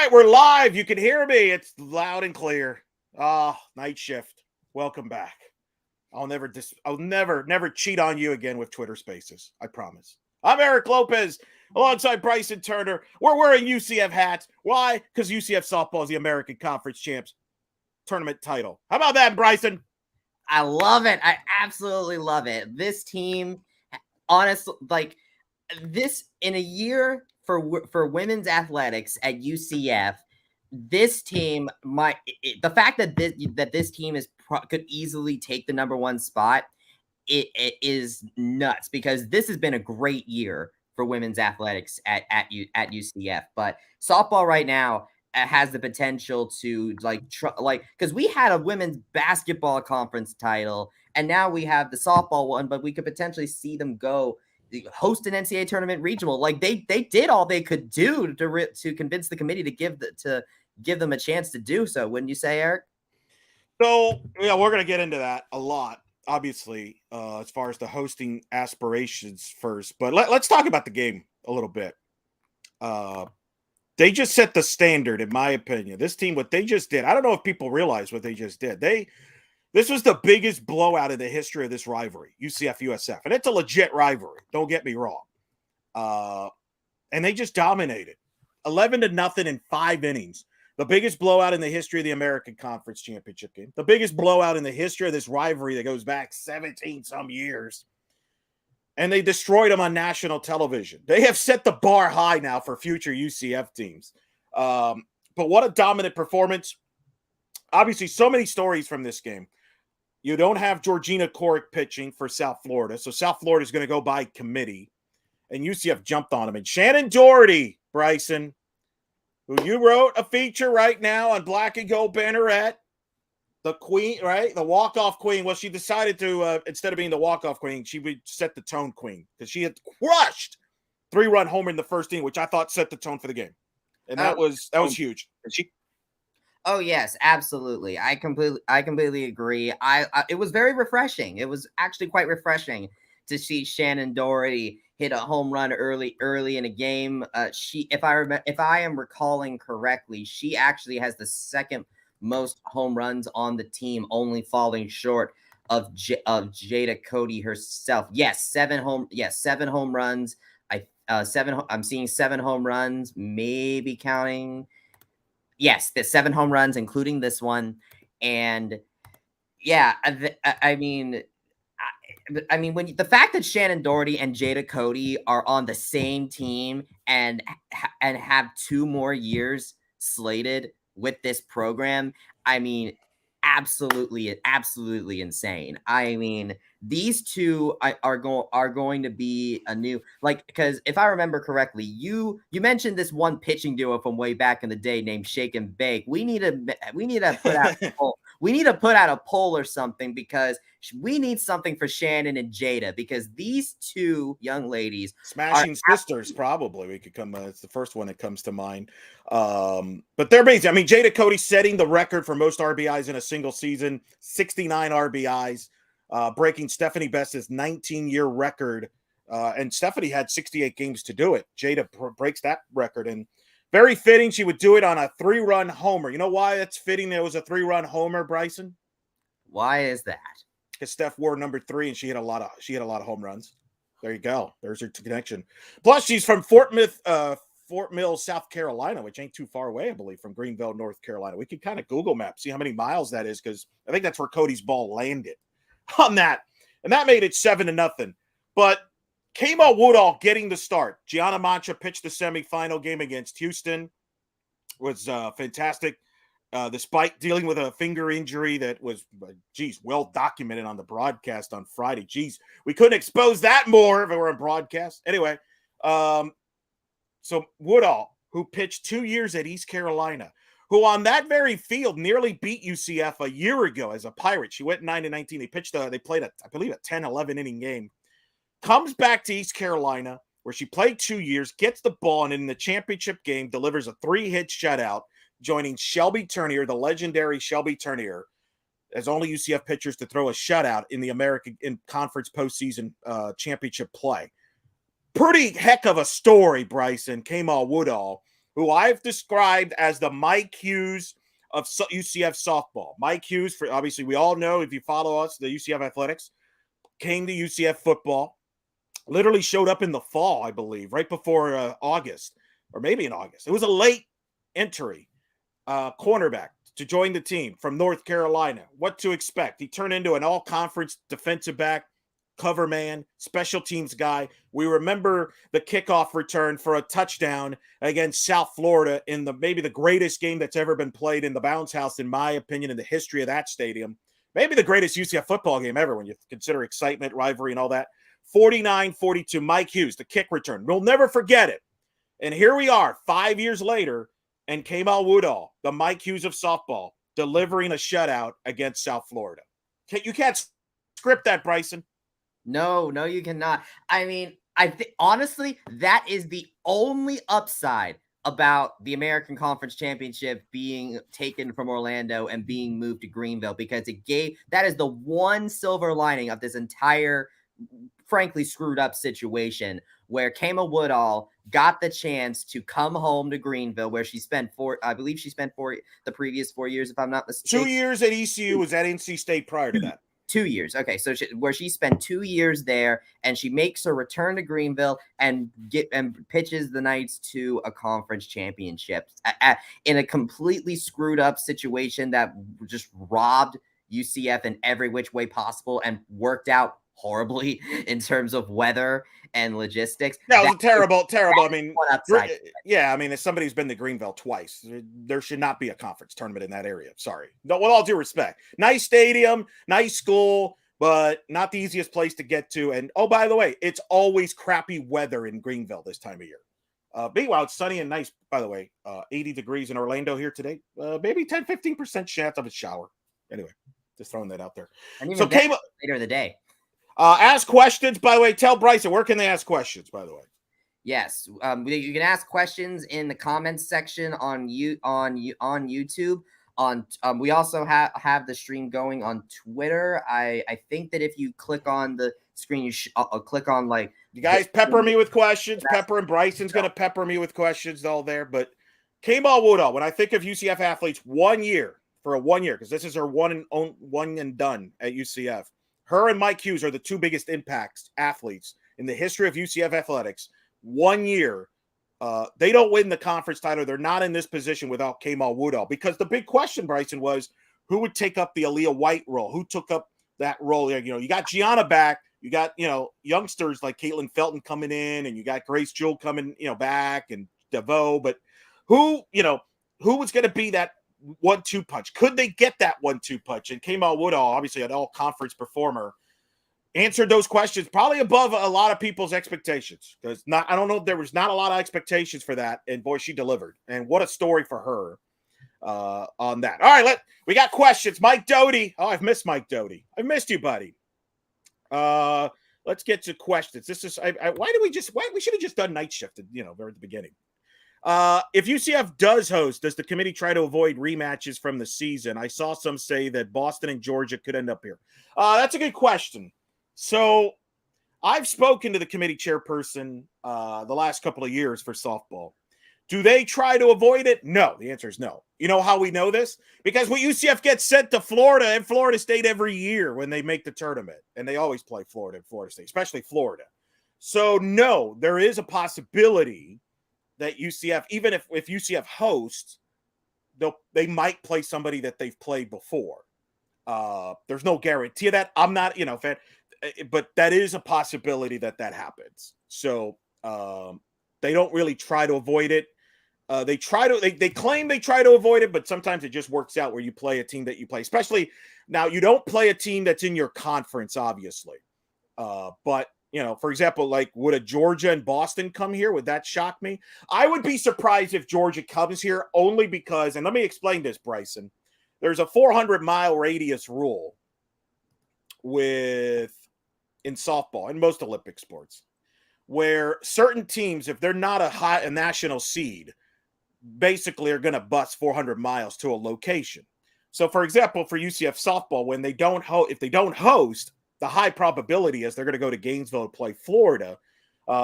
right, we're live. You can hear me. It's loud and clear. Night shift. Welcome back. I'll never cheat on you again with Twitter Spaces. I promise. I'm Eric Lopez alongside Bryson Turner. We're wearing UCF hats. Why? Because UCF softball is the American Conference Champs Tournament title. How about that, Bryson? I love it. I absolutely love it. This team, honestly, like this in a year for women's athletics at UCF, this team the fact that this team could easily take the number one spot, it is nuts because this has been a great year for women's athletics at UCF. But softball right now has the potential to because we had a women's basketball conference title and now we have the softball one, but we could potentially see them go host an NCAA tournament regional. Like they did all they could do to convince the committee to give them a chance to do so. Wouldn't you say, Eric? So yeah, we're gonna get into that a lot, obviously, as far as the hosting aspirations first. But let's talk about the game a little bit. They just set the standard, in my opinion. This team, what they just did, I don't know if people realize what they just did. This was the biggest blowout in the history of this rivalry, UCF-USF. And it's a legit rivalry. Don't get me wrong. And they just dominated. 11-0 in 5 innings. The biggest blowout in the history of the American Conference Championship game. The biggest blowout in the history of this rivalry that goes back 17-some years. And they destroyed them on national television. They have set the bar high now for future UCF teams. But what a dominant performance. Obviously, so many stories from this game. You don't have Georgina Corrick pitching for South Florida. So South Florida is going to go by committee. And UCF jumped on him. And Shannon Doherty, Bryson, who you wrote a feature right now on Black and Gold Banneret, the queen, right? The walk-off queen. Well, she decided to, instead of being the walk-off queen, she would set the tone queen because she had crushed 3-run homer in the first inning, which I thought set the tone for the game. And that was huge. And Oh yes, absolutely. I completely agree. It was very refreshing. It was actually quite refreshing to see Shannon Doherty hit a home run early in a game. If I am recalling correctly, she actually has the second most home runs on the team, only falling short of Jada Cody herself. Yes, 7 home runs. I'm seeing 7 home runs, maybe counting. Yes, the 7 home runs, including this one. And yeah, I mean, when the fact that Shannon Doherty and Jada Cody are on the same team and have 2 more years slated with this program, I mean, absolutely insane. I mean, these two are going to be a new, because if I remember correctly, you mentioned this one pitching duo from way back in the day named Shake and Bake. We need to put out a poll. We need to put out a poll or something because we need something for Shannon and Jada because these two young ladies, Smashing Sisters, probably we could come. It's the first one that comes to mind. But they're amazing. I mean, Jada Cody setting the record for most RBIs in a single season, 69 RBIs, breaking Stephanie Best's 19-year record. And Stephanie had 68 games to do it. Jada breaks that record, and very fitting. She would do it on a 3-run homer. You know why it's fitting there was a 3-run homer, Bryson? Why is that? Because Steph wore number 3 and she had a lot of home runs. There you go. There's her connection. Plus, she's from Fort Mill, South Carolina, which ain't too far away, I believe, from Greenville, North Carolina. We could kind of Google map, see how many miles that is, because I think that's where Cody's ball landed on that. And that made it 7-0. But Kamo Woodall getting the start. Gianna Mancha pitched the semifinal game against Houston. Was fantastic. Despite dealing with a finger injury that was, well documented on the broadcast on Friday. We couldn't expose that more if it were a broadcast. Anyway, so Woodall, who pitched 2 years at East Carolina, who on that very field nearly beat UCF a year ago as a Pirate. She went 9-19. They played I believe a 10-11 inning game. Comes back to East Carolina, where she played 2 years, gets the ball, and in the championship game delivers a 3-hit shutout, joining Shelby Turnier, the legendary Shelby Turnier, as only UCF pitchers to throw a shutout in the American Conference postseason championship play. Pretty heck of a story, Bryson. Kamo Woodall. who I've described as the Mike Hughes of UCF softball. Mike Hughes, for obviously we all know, if you follow us, the UCF athletics, came to UCF football, literally showed up in the fall, I believe, right before August, or maybe in August. It was a late entry cornerback to join the team from North Carolina. What to expect? He turned into an all-conference defensive back, cover man, special teams guy. We remember the kickoff return for a touchdown against South Florida in maybe the greatest game that's ever been played in the Bounce House, in my opinion, in the history of that stadium. Maybe the greatest UCF football game ever when you consider excitement, rivalry, and all that. 49-42, Mike Hughes, the kick return. We'll never forget it. And here we are 5 years later, and Kamal Woodall, the Mike Hughes of softball, delivering a shutout against South Florida. You can't script that, Bryson. No, you cannot. I mean, honestly, that is the only upside about the American Conference Championship being taken from Orlando and being moved to Greenville, because that is the one silver lining of this entire, frankly, screwed up situation, where Kama Woodall got the chance to come home to Greenville, where she spent the previous 4 years, if I'm not mistaken. 2 years at ECU, was at NC State prior to that. 2 years. Okay. So where she spent 2 years there, and she makes her return to Greenville and pitches the Knights to a conference championship in a completely screwed up situation that just robbed UCF in every which way possible and worked out horribly in terms of weather and logistics. That was terrible. I mean, yeah, I mean, as somebody who's been to Greenville twice, there should not be a conference tournament in that area. Sorry. No, with all due respect. Nice stadium, nice school, but not the easiest place to get to. And, oh, by the way, it's always crappy weather in Greenville this time of year. Meanwhile, it's sunny and nice, by the way. 80 degrees in Orlando here today. Maybe 10-15% chance of a shower. Anyway, just throwing that out there. And even later in the day. Ask questions, by the way. Tell Bryson, where can they ask questions, by the way? Yes, you can ask questions in the comments section on YouTube. We also have the stream going on Twitter. I think that if you click on the screen, you click on, like, you guys pepper me with questions. Pepper and Bryson's going to pepper me with questions all there. But Kamal Woodall, when I think of UCF athletes, 1 year, because this is her one and done at UCF. Her and Mike Hughes are the two biggest impacts athletes in the history of UCF athletics. 1 year, they don't win the conference title. They're not in this position without Kamal Woodall, because the big question, Bryson, was who would take up the Aaliyah White role? Who took up that role? You got Gianna back. You got, youngsters like Caitlin Felton coming in, and you got Grace Jewell coming, back, and DeVoe. But who was going to be that 1-2 punch? Could they get that 1-2 punch? And Kamal Woodall, obviously an all-conference performer, answered those questions probably above a lot of people's expectations. Because I don't know, there was not a lot of expectations for that, and boy, she delivered. And what a story for her on that. All right, we got questions. Mike Doherty. Oh, I've missed Mike Doherty. I've missed you, buddy. Let's get to questions. This is why we should have just done night shift at the beginning. If UCF does host, does the committee try to avoid rematches from the season? I saw some say that Boston and Georgia could end up here. That's a good question. So I've spoken to the committee chairperson the last couple of years for softball. Do they try to avoid it? No. The answer is no. You know how we know this? Because UCF gets sent to Florida and Florida State every year when they make the tournament. And they always play Florida and Florida State, especially Florida. So no, there is a possibility that UCF, even if UCF hosts, they might play somebody that they've played before. There's no guarantee of that. I'm not, fan, but that is a possibility that happens. So they don't really try to avoid it. They claim they try to avoid it, but sometimes it just works out where you play a team that you play. Especially now, you don't play a team that's in your conference, obviously. But for example, like, would a Georgia and Boston come here? Would that shock me? I would be surprised if Georgia comes here, only because, and let me explain this, Bryson. There's a 400-mile radius rule in softball and most Olympic sports, where certain teams, if they're not a national seed, basically are going to bus 400 miles to a location. So, for example, for UCF softball, when if they don't host, the high probability is they're going to go to Gainesville to play Florida,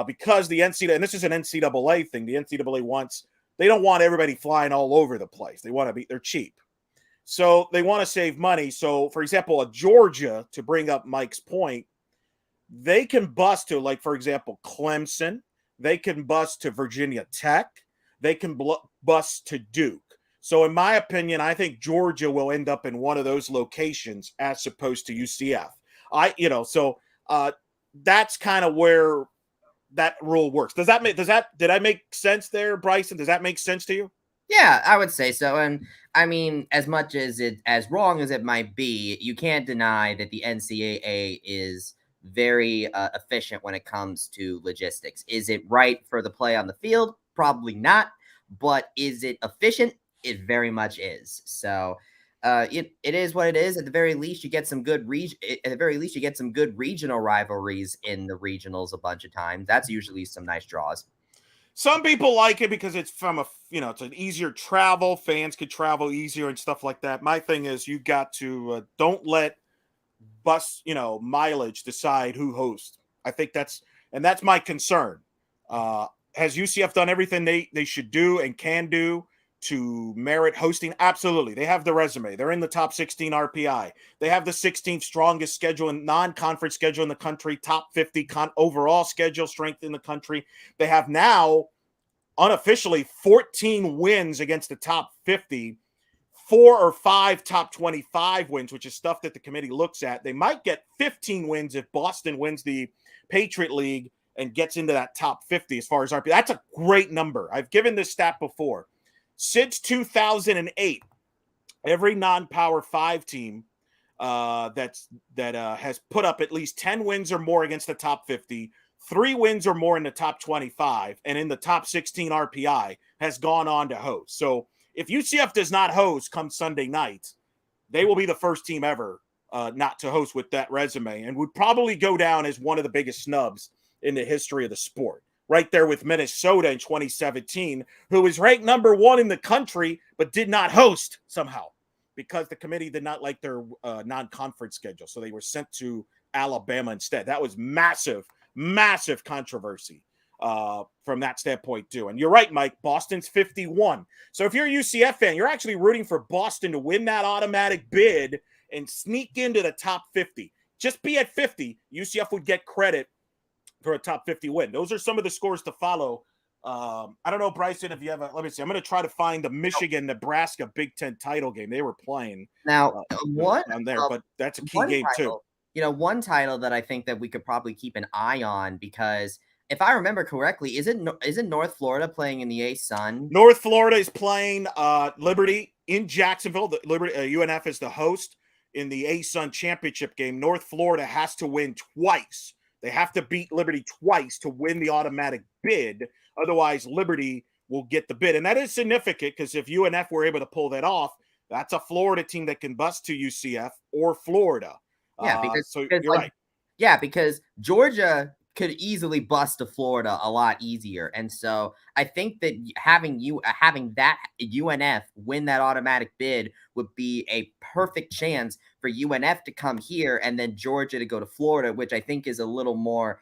because the NCAA, and this is an NCAA thing, the NCAA wants they don't want everybody flying all over the place. They're cheap. So they want to save money. So, for example, a Georgia, to bring up Mike's point, they can bus to, like, for example, Clemson. They can bus to Virginia Tech. They can bus to Duke. So, in my opinion, I think Georgia will end up in one of those locations as opposed to UCF. That's kind of where that rule works. Did I make sense there, Bryson? Does that make sense to you? Yeah, I would say so. And I mean, as much as wrong as it might be, you can't deny that the NCAA is very efficient when it comes to logistics. Is it right for the play on the field? Probably not. But is it efficient? It very much is. So it is what it is. At the very least, you get some good regional rivalries in the regionals a bunch of times. That's usually some nice draws. Some people like it because it's it's an easier travel. Fans could travel easier and stuff like that. My thing is, you got to don't let mileage decide who hosts. I think that's my concern. Has UCF done everything they should do and can do to merit hosting? Absolutely. They have the resume. They're in the top 16 RPI. They have the 16th strongest schedule and non-conference schedule in the country, top 50 overall schedule strength in the country. They have now unofficially 14 wins against the top 50, 4 or 5 top 25 wins, which is stuff that the committee looks at. They might get 15 wins if Boston wins the Patriot League and gets into that top 50 as far as RPI. That's a great number. I've given this stat before. Since 2008, every non-Power 5 team that has put up at least 10 wins or more against the top 50, 3 wins or more in the top 25, and in the top 16 RPI has gone on to host. So if UCF does not host come Sunday night, they will be the first team ever not to host with that resume, and would probably go down as one of the biggest snubs in the history of the sport. Right there with Minnesota in 2017, who was ranked number 1 in the country, but did not host somehow because the committee did not like their non-conference schedule. So they were sent to Alabama instead. That was massive controversy from that standpoint too. And you're right, Mike, Boston's 51. So if you're a UCF fan, you're actually rooting for Boston to win that automatic bid and sneak into the top 50. Just be at 50. UCF would get credit for a top 50 win. Those are some of the scores to follow. I don't know, Bryson, if you have let me see. I'm going to try to find the Michigan-Nebraska Big Ten title game they were playing. Now, but that's a key game too. One title that I think that we could probably keep an eye on, because if I remember correctly, isn't North Florida playing in the ASUN? North Florida is playing Liberty in Jacksonville. The Liberty UNF is the host in the ASUN championship game. North Florida has to win twice. They have to beat Liberty twice to win the automatic bid. Otherwise, Liberty will get the bid. And that is significant because if UNF were able to pull that off, that's a Florida team that can bust to UCF or Florida. Yeah, right. Yeah, because Georgia could easily bust to Florida a lot easier. And so I think that having that UNF win that automatic bid would be a perfect chance for UNF to come here and then Georgia to go to Florida, which I think is a little more.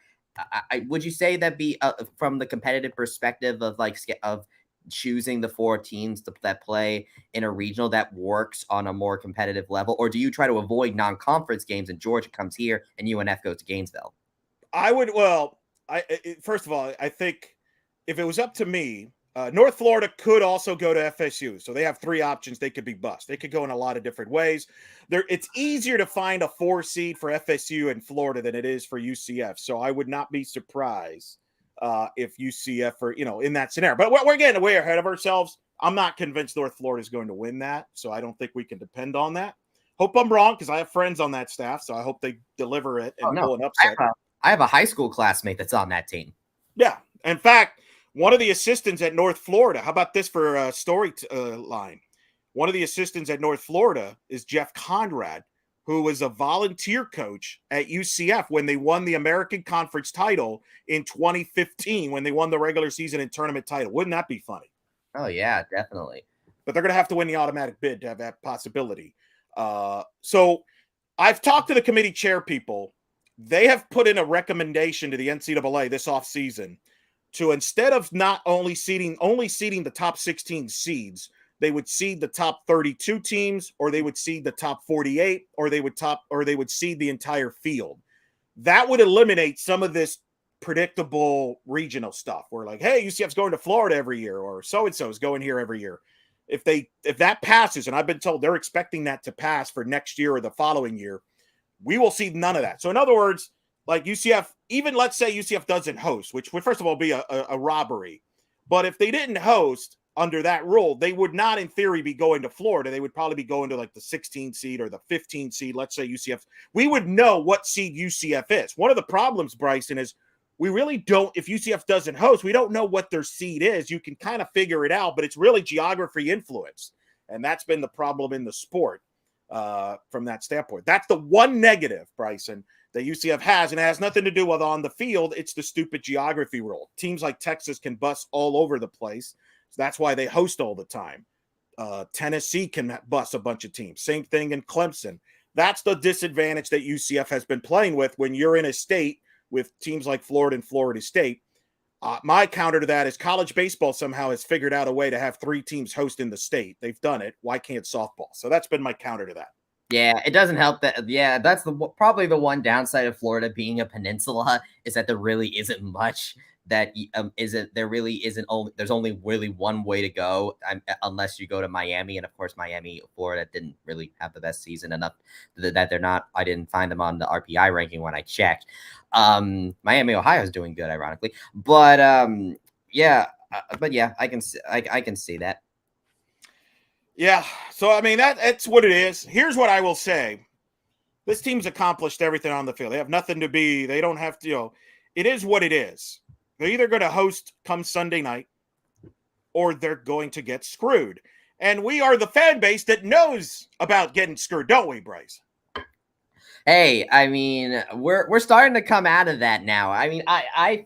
Would you say that be from the competitive perspective of choosing the 4 teams that play in a regional that works on a more competitive level? Or do you try to avoid non-conference games and Georgia comes here and UNF goes to Gainesville? First of all, I think if it was up to me, North Florida could also go to FSU. So they have 3 options. They could be bust. They could go in a lot of different ways. It's easier to find a 4 seed for FSU in Florida than it is for UCF. So I would not be surprised if UCF are, in that scenario. But we're getting way ahead of ourselves. I'm not convinced North Florida is going to win that. So I don't think we can depend on that. Hope I'm wrong because I have friends on that staff. So I hope they deliver it and pull an upset. I have a high school classmate that's on that team. Yeah. In fact, one of the assistants at North Florida, how about this for a story line? One of the assistants at North Florida is Jeff Conrad, who was a volunteer coach at UCF when they won the American Conference title in 2015, when they won the regular season and tournament title. Wouldn't that be funny? Oh, yeah, definitely. But they're going to have to win the automatic bid to have that possibility. So I've talked to the committee chair people. They have put in a recommendation to the NCAA this offseason to, instead of not only seeding the top 16 seeds, they would seed the top 32 teams, or they would seed the top 48, or they would seed the entire field. That would eliminate some of this predictable regional stuff. Where like, hey, UCF's going to Florida every year, or so-and-so is going here every year. If that passes, and I've been told they're expecting that to pass for next year or the following year, we will see none of that. So in other words, like UCF, even let's say UCF doesn't host, which would first of all be a robbery. But if they didn't host under that rule, they would not in theory be going to Florida. They would probably be going to like the 16 seed or the 15 seed. Let's say UCF, we would know what seed UCF is. One of the problems, Bryson, is we really don't, if UCF doesn't host, we don't know what their seed is. You can kind of figure it out, but it's really geography influence. And that's been the problem in the sport from that standpoint. That's the one negative, Bryson, that UCF has, and it has nothing to do with on the field. It's the stupid geography rule. Teams like Texas can bust all over the place. So that's why they host all the time. Tennessee can bust a bunch of teams. Same thing in Clemson. That's the disadvantage that UCF has been playing with when you're in a state with teams like Florida and Florida State. My counter to that is college baseball somehow has figured out a way to have 3 teams host in the state. They've done it. Why can't softball? So that's been my counter to that. Yeah, it doesn't help that. Yeah, that's probably the one downside of Florida being a peninsula, is that there really isn't much that there's only really one way to go, unless you go to Miami. And of course, Miami, Florida didn't really have the best season enough that they're not. I didn't find them on the RPI ranking when I checked. Miami, Ohio is doing good, ironically, but yeah, I can see that. Yeah, so I mean that's what it is. Here's what I will say: this team's accomplished everything on the field. They have nothing to be. They don't have to. It is what it is. They're either going to host come Sunday night, or they're going to get screwed. And we are the fan base that knows about getting screwed, don't we, Bryce? Hey, I mean, we're starting to come out of that now. I mean, I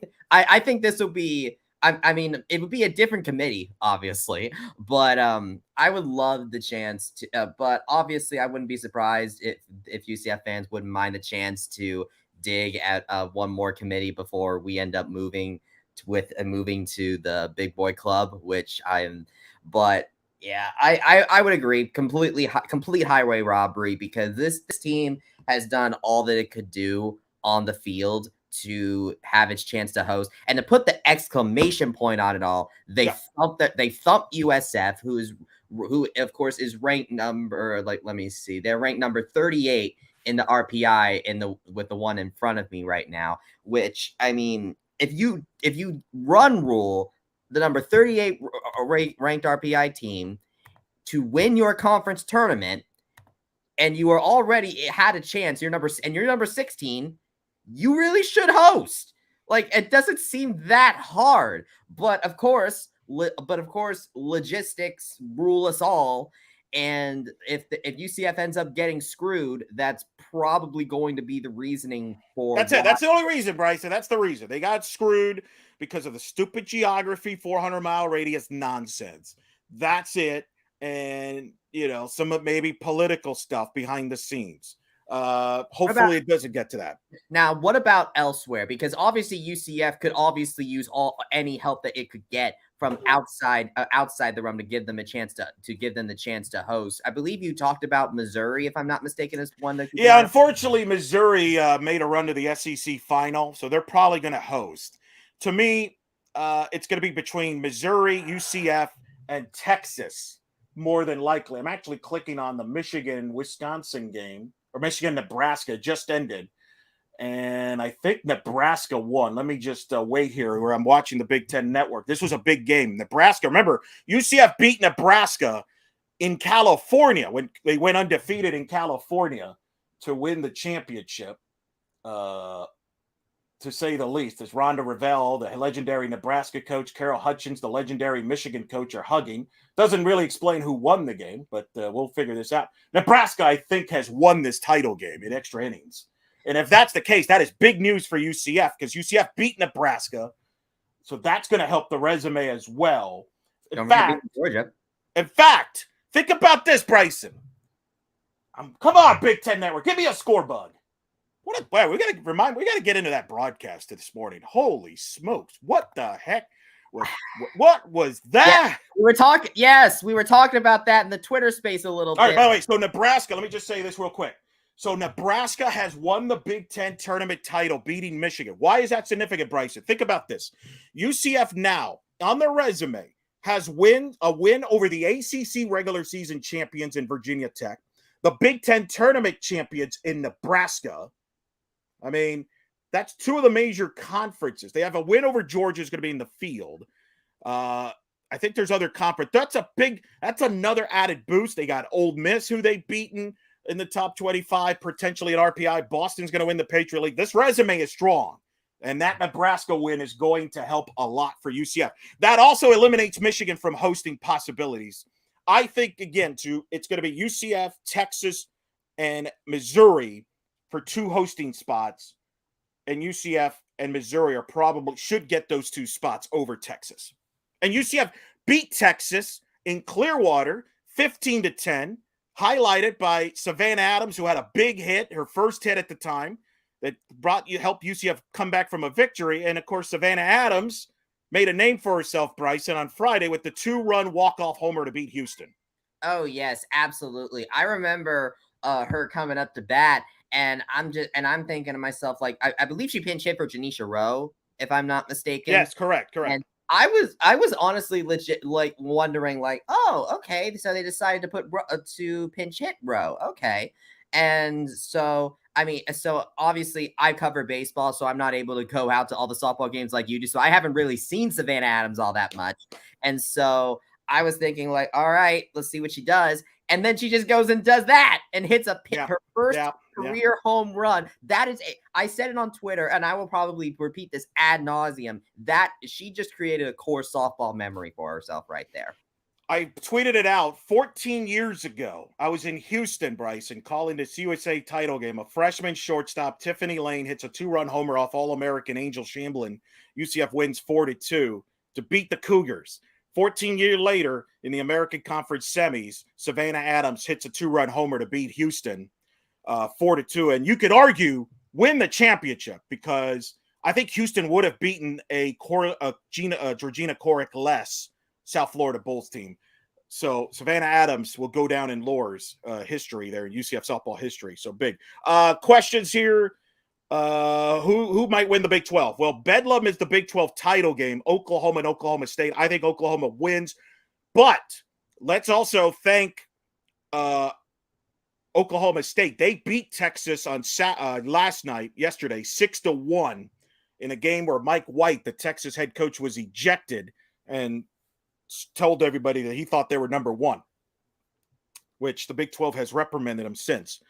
think this will be. I mean, it would be a different committee, obviously, but I would love the chance to. But obviously, I wouldn't be surprised if UCF fans wouldn't mind the chance to dig at one more committee before we end up moving to the big boy club, which I'm. But yeah, I would agree. Complete highway robbery, because this team has done all that it could do on the field to have its chance to host, and to put the exclamation point on it all. They thumped USF, who of course is ranked number, let me see, they're ranked number 38 in the RPI with the one in front of me right now, which, I mean, if you run rule the number 38 ranked RPI team to win your conference tournament, and you are already had a chance, you're number 16, you really should host. Like, it doesn't seem that hard, but of course, logistics rule us all. And if UCF ends up getting screwed, that's probably going to be the reasoning for it. That's the only reason, Bryson. That's the reason. They got screwed because of the stupid geography, 400-mile radius nonsense. That's it. And, some of maybe political stuff behind the scenes. Hopefully it doesn't get to that. Now, what about elsewhere? Because obviously UCF could obviously use any help that it could get from outside the realm to give them a chance to host. I believe you talked about Missouri, if I'm not mistaken, as one that. Yeah, unfortunately, Missouri made a run to the SEC final, so they're probably going to host. To me, it's going to be between Missouri, UCF, and Texas, more than likely. I'm actually clicking on the Michigan-Wisconsin game. Or Michigan-Nebraska just ended, and I think Nebraska won. Let me just wait here where I'm watching the Big Ten Network. This was a big game. Nebraska, remember, UCF beat Nebraska in California when they went undefeated in California to win the championship, to say the least. As Rhonda Revelle, the legendary Nebraska coach, Carol Hutchins, the legendary Michigan coach, are hugging. Doesn't really explain who won the game, but we'll figure this out. Nebraska, I think, has won this title game in extra innings. And if that's the case, that is big news for UCF, because UCF beat Nebraska. So that's going to help the resume as well. In fact, think about this, Bryson. Come on, Big Ten Network. Give me a score bug. Wow, we gotta get into that broadcast this morning. Holy smokes. What the heck? What was that? Yeah, we were talking about that in the Twitter space a little bit. All right, by the way, so Nebraska, let me just say this real quick. So Nebraska has won the Big Ten tournament title, beating Michigan. Why is that significant, Bryson? Think about this. UCF now, on their resume, has a win over the ACC regular season champions in Virginia Tech, the Big Ten tournament champions in Nebraska. I mean, that's two of the major conferences. They have a win over Georgia is going to be in the field. I think there's other conference. That's another added boost. They got Ole Miss, who they've beaten in the top 25, potentially at RPI. Boston's going to win the Patriot League. This resume is strong, and that Nebraska win is going to help a lot for UCF. That also eliminates Michigan from hosting possibilities. I think, again, it's going to be UCF, Texas, and Missouri for 2 hosting spots, and UCF and Missouri should get those 2 spots over Texas. And UCF beat Texas in Clearwater 15-10, highlighted by Savannah Adams, who had a big hit, her first hit at the time, that helped UCF come back from a victory. And, of course, Savannah Adams made a name for herself, Bryson, on Friday with the 2-run walk-off homer to beat Houston. Oh, yes, absolutely. I remember her coming up to bat, and I'm thinking to myself, like, I believe she pinch hit for Janisha Rowe, if I'm not mistaken. Yes, correct. And I was honestly legit like wondering, like, oh, okay, so they decided to put to pinch hit Rowe, okay, and so obviously I cover baseball, so I'm not able to go out to all the softball games like you do, so I haven't really seen Savannah Adams all that much, and so I was thinking, like, all right, let's see what she does. And then she just goes and does that and hits her first career home run. That is, I said it on Twitter, and I will probably repeat this ad nauseum, that she just created a core softball memory for herself right there. I tweeted it out 14 years ago. I was in Houston, Bryson, calling this USA title game. A freshman shortstop, Tiffany Lane, hits a 2-run homer off All-American Angel Shamblin. UCF wins 4-2 to beat the Cougars. 14 years later, in the American Conference semis, Savannah Adams hits a 2-run homer to beat Houston 4-2. And you could argue win the championship, because I think Houston would have beaten a Georgina Corrick-less South Florida Bulls team. So Savannah Adams will go down in Lore's history there in UCF softball history. So big. Questions here. Who might win the Big 12? Well, Bedlam is the Big 12 title game, Oklahoma and Oklahoma State. I think Oklahoma wins, but let's also thank Oklahoma State. They beat Texas on yesterday, 6-1 in a game where Mike White, the Texas head coach, was ejected and told everybody that he thought they were number 1, which the Big 12 has reprimanded him since.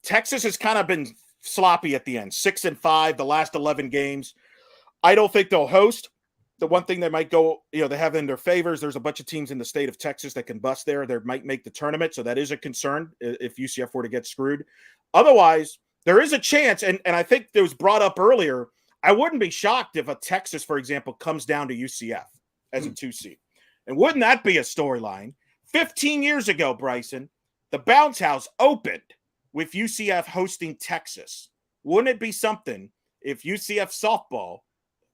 Texas has kind of been sloppy at the end, 6-5 the last 11 games. I don't think they'll host. The one thing they might go, they have in their favors, there's a bunch of teams in the state of Texas that can bust there. They might make the tournament, so that is a concern if UCF were to get screwed. Otherwise, there is a chance, and I think it was brought up earlier, I wouldn't be shocked if a Texas, for example, comes down to UCF as a 2 seed. And wouldn't that be a storyline? 15 years ago, Bryson, the Bounce House opened with UCF hosting Texas. Wouldn't it be something if UCF softball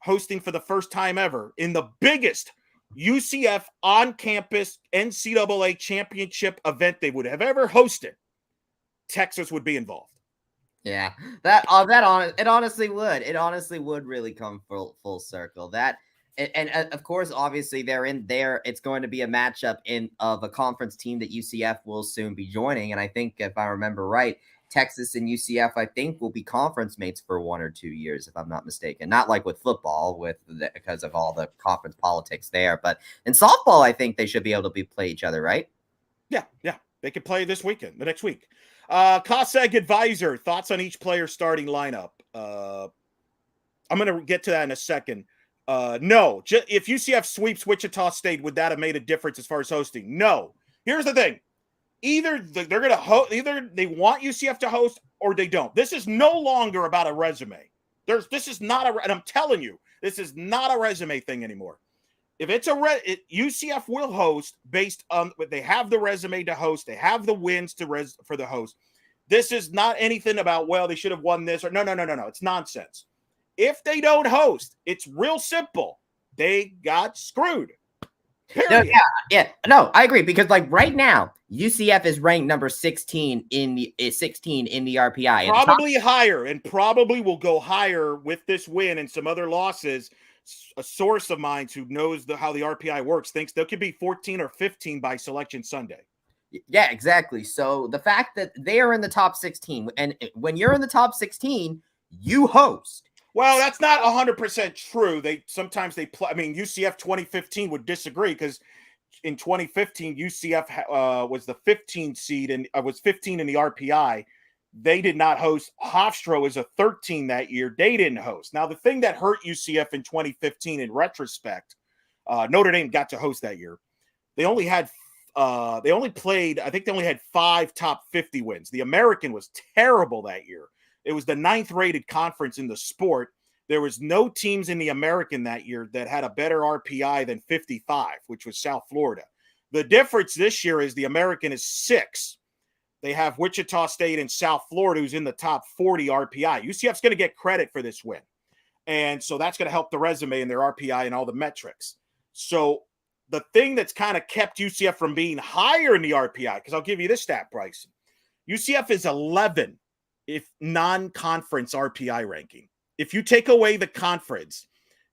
hosting for the first time ever in the biggest UCF on-campus NCAA championship event they would have ever hosted, Texas would be involved? Yeah, it honestly would. It honestly would really come full circle. That and of course, obviously, they're in there. It's going to be a matchup of a conference team that UCF will soon be joining. And I think, if I remember right, Texas and UCF, I think, will be conference mates for 1 or 2 years, if I'm not mistaken. Not like with football, because of all the conference politics there. But in softball, I think they should be able to play each other, right? Yeah. They could play the next week. COSAG advisor, thoughts on each player's starting lineup. I'm going to get to that in a second. No. If UCF sweeps Wichita State, would that have made a difference as far as hosting? No. Here's the thing. Either they're going to either they want UCF to host or they don't. This is no longer about a resume. This is not and I'm telling you, this is not a resume thing anymore. If it's UCF will host based on they have the resume to host, they have the wins for the host. This is not anything about, well, they should have won this or no. It's nonsense. If they don't host, it's real simple. They got screwed. No, yeah. No, I agree because like right now, UCF is ranked number 16 in the RPI. Probably higher, and probably will go higher with this win and some other losses. A source of mine who knows how the RPI works thinks there could be 14 or 15 by Selection Sunday. Yeah, exactly. So the fact that they are in the top 16, and when you're in the top 16, you host. Well, that's not 100% true. Sometimes they play. I mean, UCF 2015 would disagree because in 2015 UCF was the 15 seed and was 15 in the RPI. They did not host. Hofstra was a 13 that year. They didn't host. Now, the thing that hurt UCF in 2015, in retrospect, Notre Dame got to host that year. They only had. They only had 5 top 50 wins. The American was terrible that year. It was the 9th rated conference in the sport. There was no teams in the American that year that had a better RPI than 55, which was South Florida. The difference this year is the American is 6. They have Wichita State and South Florida, who's in the top 40 RPI. UCF's going to get credit for this win. And so that's going to help the resume and their RPI and all the metrics. So the thing that's kind of kept UCF from being higher in the RPI, because I'll give you this stat, Bryson. UCF is 11 if non-conference RPI ranking. If you take away the conference,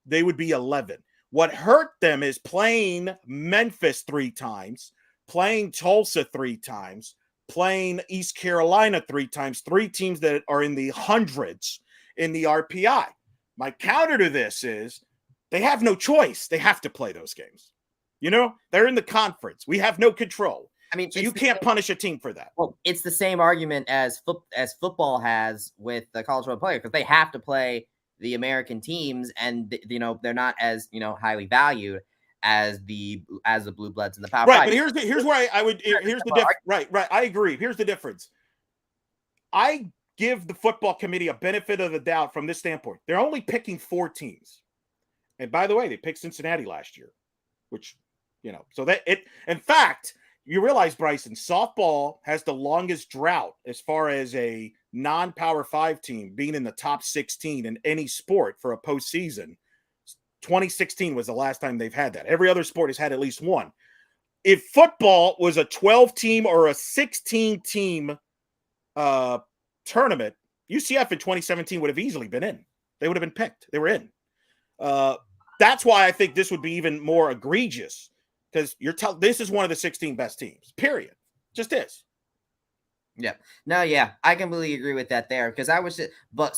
they would be 11. What hurt them is playing Memphis 3 times, playing Tulsa 3 times, playing East Carolina 3 times, 3 teams that are in the hundreds in the RPI. My counter to this is they have no choice. They have to play those games. You know, they're in the conference. We have no control. I mean, so you can't punish a team for that. Well, it's the same argument as football has with the college football player because they have to play the American teams, and they're not as highly valued as the Blue Bloods in the Power 5. Right, but here's where here's the difference. Right. I agree. Here's the difference. I give the football committee a benefit of the doubt from this standpoint. They're only picking 4 teams, and by the way, they picked Cincinnati last year, which so that it. In fact. You realize, Bryson, softball has the longest drought as far as a non-Power 5 team being in the top 16 in any sport for a postseason. 2016 was the last time they've had that. Every other sport has had at least one. If football was a 12-team or a 16-team tournament, UCF in 2017 would have easily been in. They would have been picked. They were in. That's why I think this would be even more egregious. Because this is one of the 16 best teams, period. Just is. Yeah. No, yeah. I completely agree with that there. Because I was but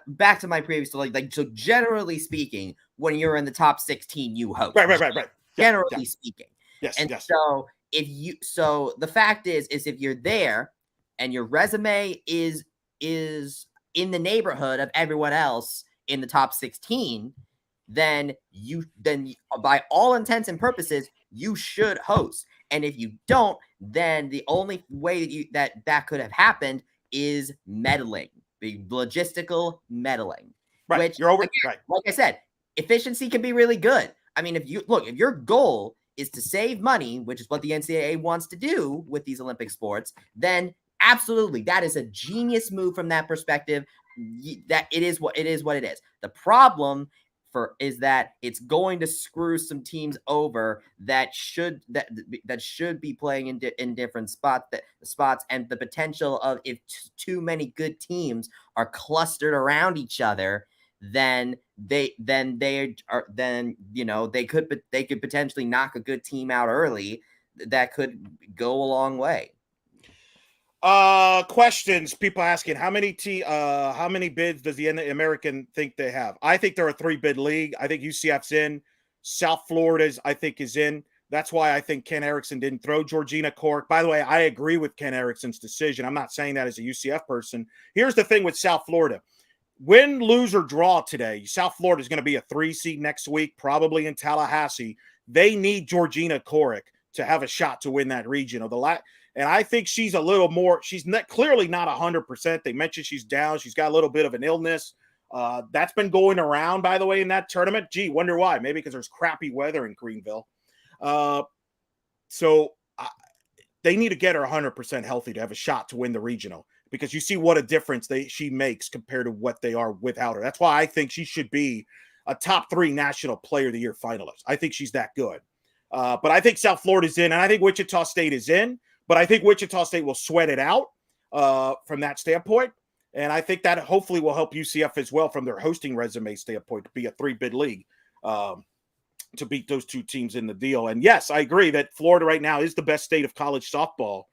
back to my previous so generally speaking, when you're in the top 16, you host. Right. Generally speaking. Yes. And yes. so the fact is if you're there and your resume is in the neighborhood of everyone else in the top 16, then by all intents and purposes, you should host. And if you don't, then the only way that could have happened is meddling, the logistical meddling. Right. Which, you're over. Again, right. Like I said, efficiency can be really good. I mean, if your goal is to save money, which is what the NCAA wants to do with these Olympic sports, then absolutely, that is a genius move from that perspective. That it is what it is. The problem is that it's going to screw some teams over that should be playing in different spots, and the potential of if too many good teams are clustered around each other, then they could potentially knock a good team out early. That could go a long way. Questions. People asking how many bids does the American think they have? I think they're a 3-bid league. I think UCF's in. South Florida's, I think, is in. That's why I think Ken Erickson didn't throw Georgina Cork. By the way, I agree with Ken Erickson's decision. I'm not saying that as a UCF person. Here's the thing with South Florida. Win, lose, or draw today, South Florida is going to be a 3 seed next week, probably in Tallahassee. They need Georgina Cork to have a shot to win that region. And I think she's a little more, she's clearly not 100%. They mentioned she's down. She's got a little bit of an illness. That's been going around, by the way, in that tournament. Gee, wonder why. Maybe because there's crappy weather in Greenville. So they need to get her 100% healthy to have a shot to win the regional. because you see what a difference she makes compared to what they are without her. That's why I think she should be a top 3 National Player of the Year finalist. I think she's that good. But I think South Florida's in, and I think Wichita State is in, but I think Wichita State will sweat it out from that standpoint. And I think that hopefully will help UCF as well from their hosting resume standpoint to be a 3-bid league to beat those 2 teams in the deal. And yes, I agree that Florida right now is the best state of college softball.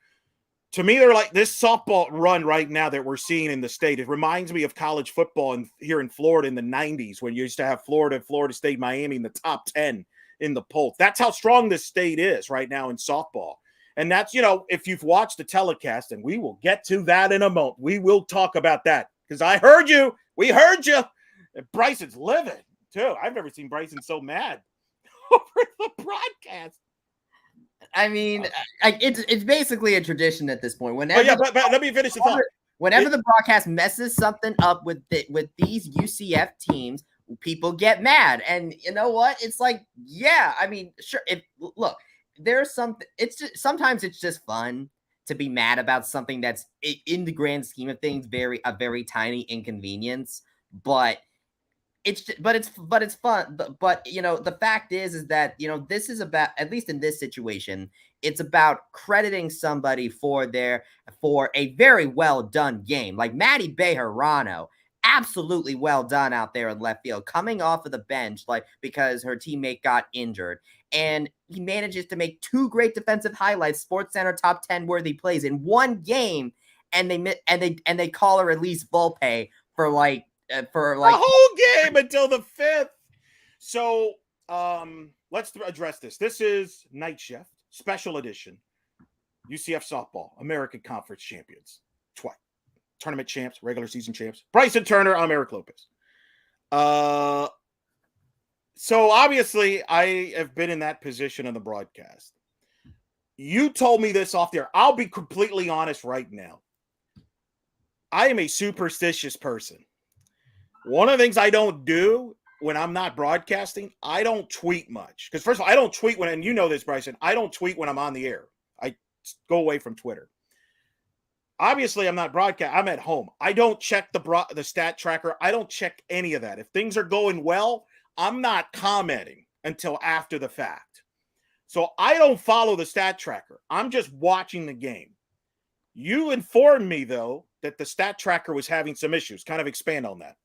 To me, they're like this softball run right now that we're seeing in the state. It reminds me of college football here in Florida in the 90s when you used to have Florida State, Miami in the top 10 in the poll. That's how strong this state is right now in softball. And that's, if you've watched the telecast, and we will get to that in a moment. We will talk about that because I heard you. We heard you. And Bryson's living, too. I've never seen Bryson so mad over the broadcast. I mean, it's basically a tradition at this point. Whenever, but let me finish the thought. Whenever the broadcast messes something up with these UCF teams, people get mad. And you know what? It's like, yeah, I mean, sure. Look, there's something. Sometimes it's just fun to be mad about something that's in the grand scheme of things a very tiny inconvenience, but. It's fun. But the fact is that, this is about, at least in this situation, it's about crediting somebody for a very well done game. Like Maddie Bejarano, absolutely well done out there in left field, coming off of the bench, because her teammate got injured. And he manages to make 2 great defensive highlights, SportsCenter top 10 worthy plays in one game. And they call her Elise Volpe for the whole game until the 5th. So let's address this. This is Night Shift, special edition. UCF softball, American Conference champions. Twice. Tournament champs, regular season champs. Bryson Turner, I'm Eric Lopez. So obviously I have been in that position in the broadcast. You told me this off there. I'll be completely honest right now. I am a superstitious person. One of the things I don't do when I'm not broadcasting, I don't tweet much. Because first of all, I don't tweet and you know this, Bryson, I don't tweet when I'm on the air. I go away from Twitter. Obviously, I'm not broadcasting. I'm at home. I don't check the stat tracker. I don't check any of that. If things are going well, I'm not commenting until after the fact. So I don't follow the stat tracker. I'm just watching the game. You informed me, though, that the stat tracker was having some issues. Kind of expand on that.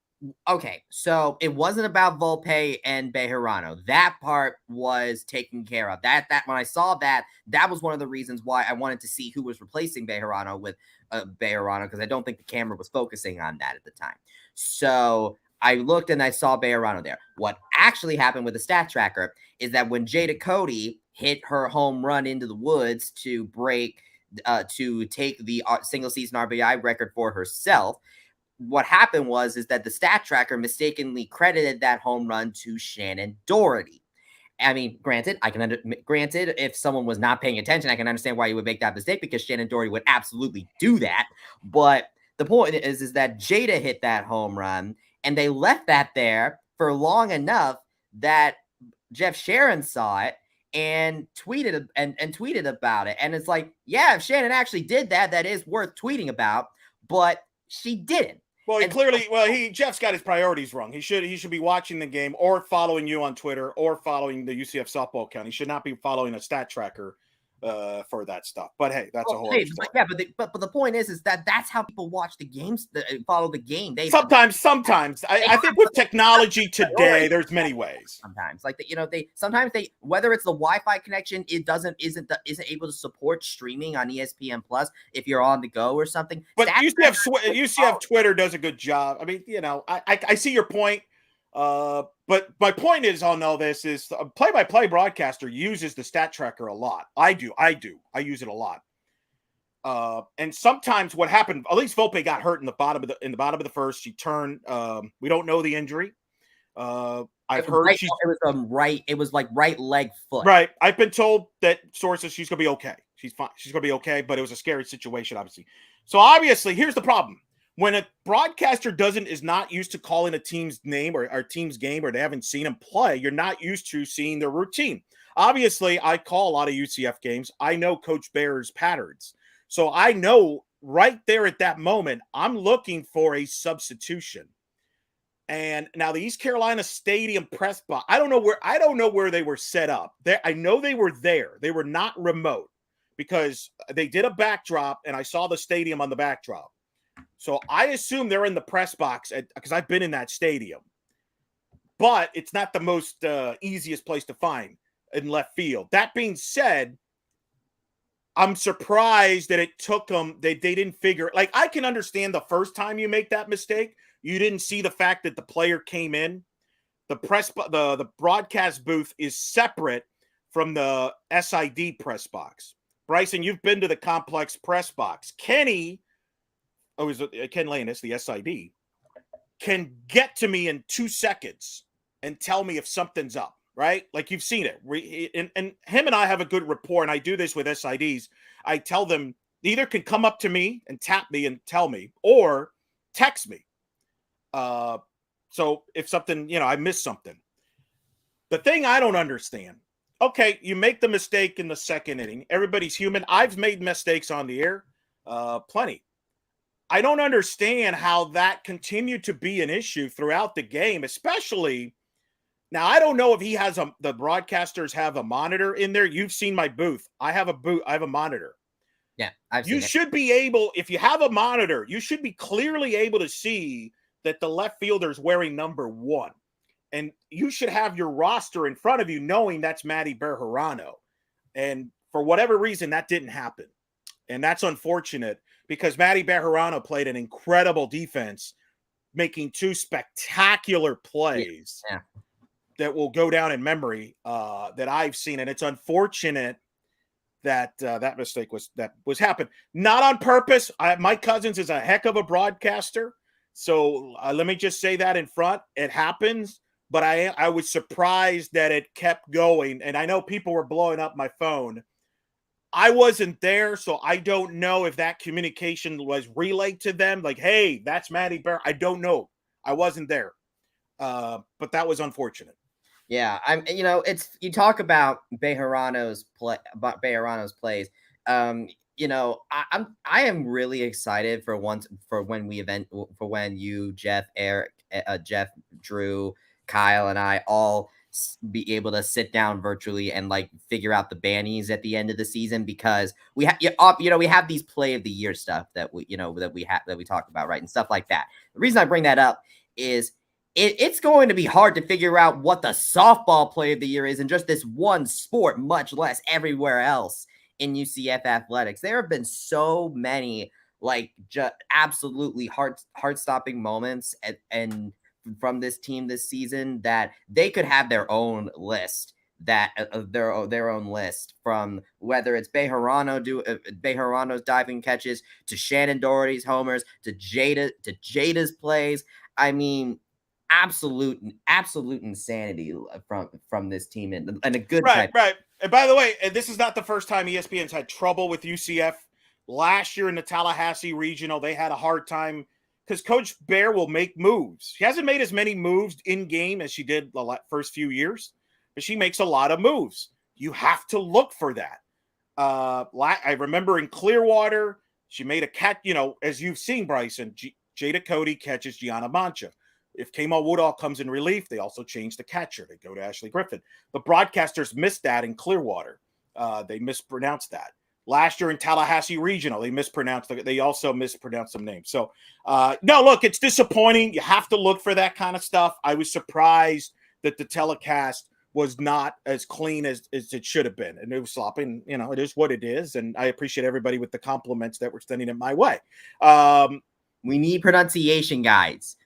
Okay, so it wasn't about Volpe and Bejarano. That part was taken care of. That when I saw that was one of the reasons why I wanted to see who was replacing Bejarano with Bejarano, because I don't think the camera was focusing on that at the time. So I looked and I saw Bejarano there. What actually happened with the stat tracker is that when Jada Cody hit her home run into the woods to take the single season RBI record for herself, what happened was that the stat tracker mistakenly credited that home run to Shannon Doherty. I mean, granted, if someone was not paying attention, I can understand why you would make that mistake, because Shannon Doherty would absolutely do that. But the point is that Jada hit that home run, and they left that there for long enough that Jeff Sharon saw it and tweeted about it. And it's like, yeah, if Shannon actually did that, that is worth tweeting about, but she didn't. Well, Jeff's got his priorities wrong. He should be watching the game or following you on Twitter or following the UCF softball account. He should not be following a stat tracker for that stuff. But hey, that's a whole other story. Yeah, but the point is that that's how people watch the games, follow the game. Sometimes I think with technology today, there's many ways. Sometimes whether it's the Wi-Fi connection, isn't able to support streaming on ESPN Plus if you're on the go or something. But UCF Twitter does a good job. I mean, I see your point. But my point is on all this is a play-by-play broadcaster uses the stat tracker a lot. I do. I use it a lot. And sometimes what happened, at least Volpe got hurt in the bottom of the first. She turned. We don't know the injury. I've heard it was like right leg foot. Right. I've been told that sources she's gonna be okay. She's fine. She's gonna be okay. But it was a scary situation, obviously. So obviously, here's the problem. When a broadcaster is not used to calling a team's name or our team's game, or they haven't seen them play, you're not used to seeing their routine. Obviously, I call a lot of UCF games. I know Coach Bear's patterns. So I know right there at that moment, I'm looking for a substitution. And now the East Carolina Stadium press box, I don't know where they were set up. I know they were there. They were not remote because they did a backdrop and I saw the stadium on the backdrop. So I assume they're in the press box because I've been in that stadium. But it's not the most easiest place to find in left field. That being said, I'm surprised that it took them. They didn't figure. Like, I can understand the first time you make that mistake, you didn't see the fact that the player came in. The broadcast booth is separate from the SID press box. Bryson, you've been to the complex press box. Ken Landis, the SID, can get to me in 2 seconds and tell me if something's up, right? Like, you've seen it. And him and I have a good rapport, and I do this with SIDs. I tell them they either can come up to me and tap me and tell me, or text me. So if something, I missed something. The thing I don't understand, okay, you make the mistake in the second inning. Everybody's human. I've made mistakes on the air, plenty. I don't understand how that continued to be an issue throughout the game, especially now. I don't know if he has the broadcasters have a monitor in there. You've seen my booth. I have a monitor. Yeah, I've seen you it. should be able, if you have a monitor, you should be clearly able to see that the left fielder is wearing number 1. And you should have your roster in front of you knowing that's Matty Bejarano. And for whatever reason, that didn't happen. And that's unfortunate because Matty Bejarano played an incredible defense, making 2 spectacular plays that will go down in memory that I've seen. And it's unfortunate that that mistake was happened. Not on purpose. Mike Cousins is a heck of a broadcaster. So let me just say that in front. It happens, but I was surprised that it kept going. And I know people were blowing up my phone. I wasn't there, so I don't know if that communication was relayed to them. Like, hey, that's Matty Bear. I don't know. I wasn't there. But that was unfortunate. Yeah, it's you talk about Bejarano's plays. I am really excited for when you, Jeff, Eric, Jeff, Drew, Kyle, and I all be able to sit down virtually and like figure out the bannies at the end of the season, because we have these play of the year stuff that we talk about, right, and stuff like that. The reason I bring that up is it's going to be hard to figure out what the softball play of the year is in just this one sport, much less everywhere else in UCF athletics. There have been so many just absolutely heart-stopping moments and from this team this season that they could have their own list, their own list, from whether it's Bejarano's diving catches to Shannon Doherty's homers to Jada's plays. I mean, absolute insanity from this team and a good right. And by the way, this is not the first time ESPN's had trouble with UCF. Last year in the Tallahassee Regional, they had a hard time because Coach Bear will make moves. She hasn't made as many moves in game as she did the first few years, but she makes a lot of moves. You have to look for that. I remember in Clearwater, she made a catch. As you've seen, Bryson, Jada Cody catches Gianna Mancha. If Kamal Woodall comes in relief, they also change the catcher. They go to Ashley Griffin. The broadcasters missed that in Clearwater. They mispronounced that. Last year in Tallahassee Regional, they also mispronounced some names. So, no, look, it's disappointing. You have to look for that kind of stuff. I was surprised that the telecast was not as clean as it should have been. And it was sloppy. It is what it is. And I appreciate everybody with the compliments that were sending it my way. We need pronunciation guides.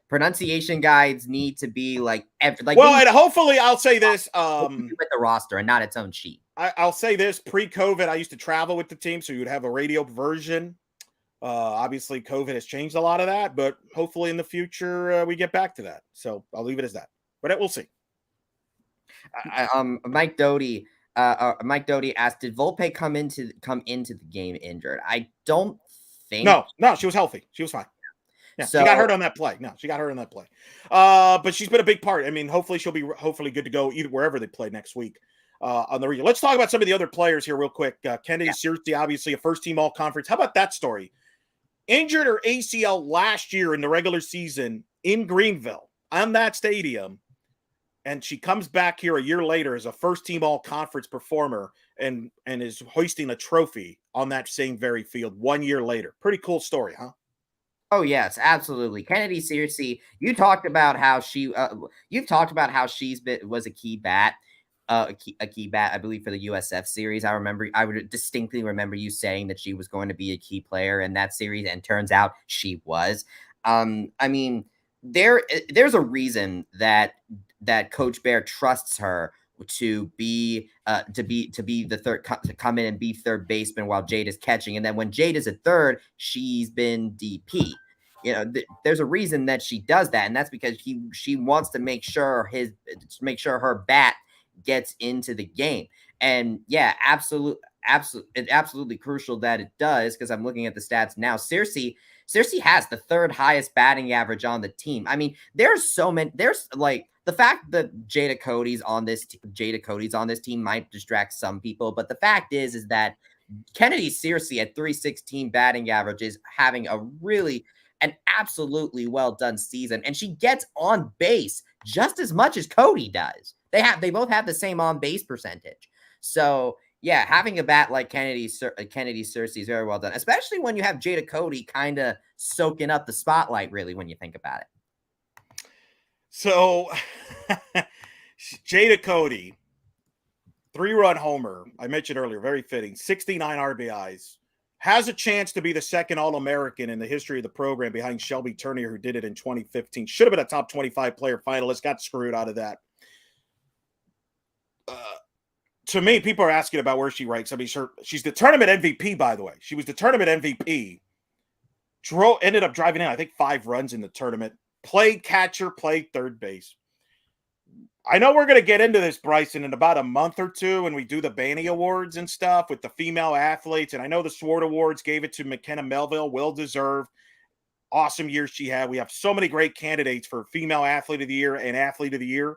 Pronunciation guides need to be and hopefully I'll say this with the roster and not its own sheet. I'll say this: pre-COVID, I used to travel with the team, so you'd have a radio version. Obviously, COVID has changed a lot of that, but hopefully in the future we get back to that. So I'll leave it as that. But we'll see. Mike Doty asked, "Did Volpe come into the game injured?" I don't think. No, she was healthy. She was fine. Yeah, she got hurt on that play. But she's been a big part. I mean, hopefully she'll be good to go either wherever they play next week. on the region. Let's talk about some of the other players here real quick. Kennedy Searcy, obviously a first-team all-conference. How about that story? Injured her ACL last year in the regular season in Greenville on that stadium, and she comes back here a year later as a first-team all-conference performer and is hoisting a trophy on that same very field 1 year later. Pretty cool story, huh? Oh yes, absolutely. Kennedy Searcy, you talked about how you've talked about how was a key bat, a key bat, I believe, for the USF series. I would distinctly remember you saying that she was going to be a key player in that series, and turns out she was. I mean, there's a reason that Coach Bear trusts her to be the third, to come in and be third baseman while Jade is catching, and then when Jade is at third, she's been DP. There's a reason that she does that, and that's because she wants to make sure her bat gets into the game. And yeah, it's absolutely crucial that it does, because I'm looking at the stats now. Searcy has the third highest batting average on the team. I mean, there's like the fact that Jada Cody's on this team might distract some people, but the fact is that Kennedy Searcy at 316 batting average is having an absolutely well done season, and she gets on base just as much as Cody does. They both have the same on base percentage. So yeah, having a bat like Kennedy Searcy is very well done, especially when you have Jada Cody kind of soaking up the spotlight, really, when you think about it. So Jada Cody, 3-run homer, I mentioned earlier, very fitting, 69 RBIs. Has a chance to be the second All-American in the history of the program behind Shelby Turner, who did it in 2015. Should have been a top 25 player finalist, got screwed out of that. To me, people are asking about where she ranks. I mean, she's the tournament MVP, by the way. She was the tournament MVP. Ended up driving in, I think, 5 runs in the tournament. Played catcher, played third base. I know we're going to get into this, Bryson, in about a month or two when we do the Banny Awards and stuff with the female athletes. And I know the Sword Awards gave it to McKenna Melville, well-deserved. Awesome year she had. We have so many great candidates for Female Athlete of the Year and Athlete of the Year.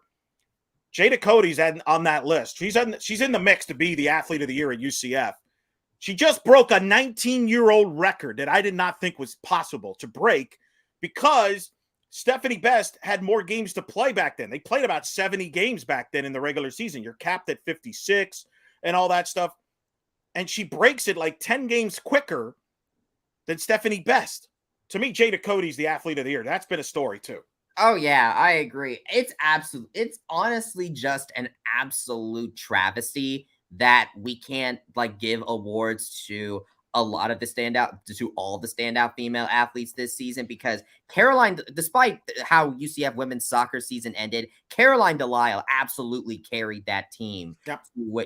Jada Cody's on that list. She's in the mix to be the Athlete of the Year at UCF. She just broke a 19-year-old record that I did not think was possible to break, because Stephanie Best had more games to play back then. They played about 70 games back then in the regular season. You're capped at 56 and all that stuff. And she breaks it like 10 games quicker than Stephanie Best. To me, Jada Cody's the Athlete of the Year. That's been a story too. Oh yeah, I agree. It's honestly just an absolute travesty that we can't give awards to all the standout female athletes this season, because Caroline, despite how UCF women's soccer season ended, Caroline Delisle absolutely carried that team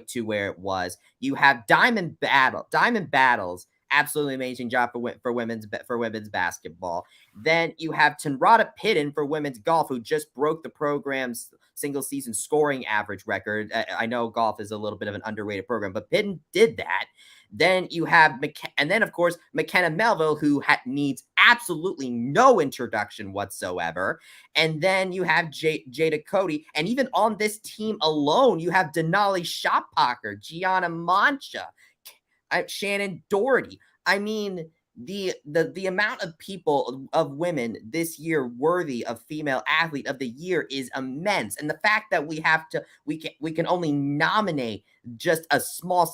to where it was. You have Diamond Battles, absolutely amazing job for women's basketball. Then you have Tenrata Pidden for women's golf, who just broke the program's single season scoring average record. I know golf is a little bit of an underrated program, but Pidden did that. Then you have and then of course McKenna Melville, who needs absolutely no introduction whatsoever. And then you have Jada Cody, and even on this team alone, you have Denali Shoppacher, Gianna Mancha, Shannon Doherty. I mean, the amount of women this year worthy of Female Athlete of the Year is immense, and the fact that we can only nominate just a small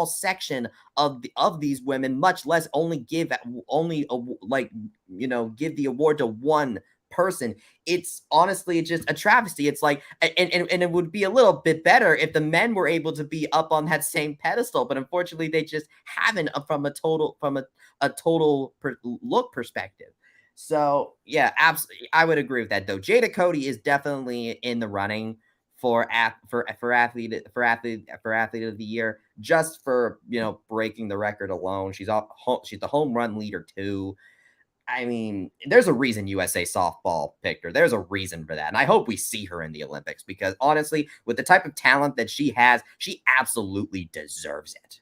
section of these women, much less give the award to one person. It's honestly just a travesty. It's like, and it would be a little bit better if the men were able to be up on that same pedestal, but unfortunately they just haven't from a total look perspective. So yeah, absolutely, I would agree with that though. Jada Cody is definitely in the running for athlete of the year, just for breaking the record alone. She's the home run leader too. I mean, there's a reason USA softball picked her. There's a reason for that. And I hope we see her in the Olympics, because honestly, with the type of talent that she has, she absolutely deserves it.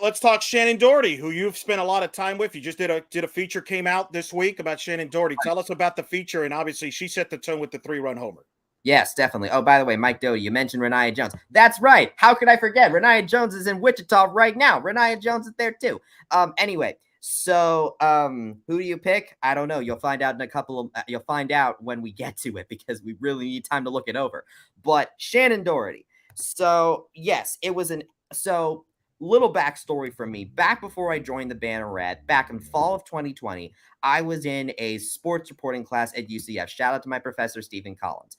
Let's talk Shannon Doherty, who you've spent a lot of time with. You just did a feature, came out this week about Shannon Doherty. Tell us about the feature. And obviously she set the tone with the 3-run homer. Yes, definitely. Oh, by the way, Mike Doty, you mentioned Renaya Jones. That's right. How could I forget? Renaya Jones is in Wichita right now. Renaya Jones is there too. Anyway, so who do you pick? I don't know. You'll find out in a couple of you'll find out when we get to it because we really need time to look it over. But Shannon Doherty. So, yes, it was an so little backstory from me. Back before I joined the Banneret, back in fall of 2020, I was in a sports reporting class at UCF. Shout out to my professor, Stephen Collins.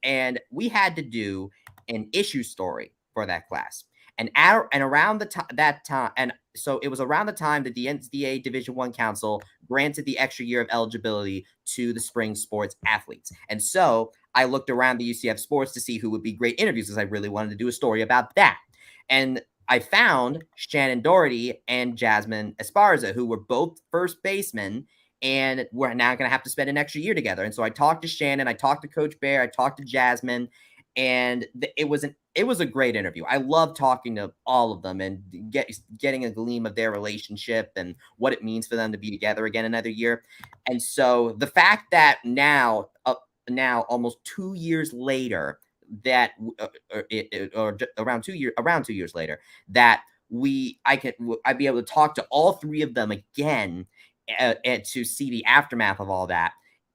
And we had to do an issue story for that class. And around that time, and so it was around the time that the NCAA Division I Council granted the extra year of eligibility to the spring sports athletes. And so I looked around the UCF sports to see who would be great interviews, because I really wanted to do a story about that. And I found Shannon Doherty and Jasmine Esparza, who were both first basemen, and we're now going to have to spend an extra year together. And so I talked to Shannon, I talked to Coach Bear, I talked to Jasmine, and it was a great interview. I love talking to all of them and getting a gleam of their relationship and what it means for them to be together again another year. And so the fact that now almost 2 years later, that around 2 years later, that I'd be able to talk to all three of them again, and to see the aftermath of all that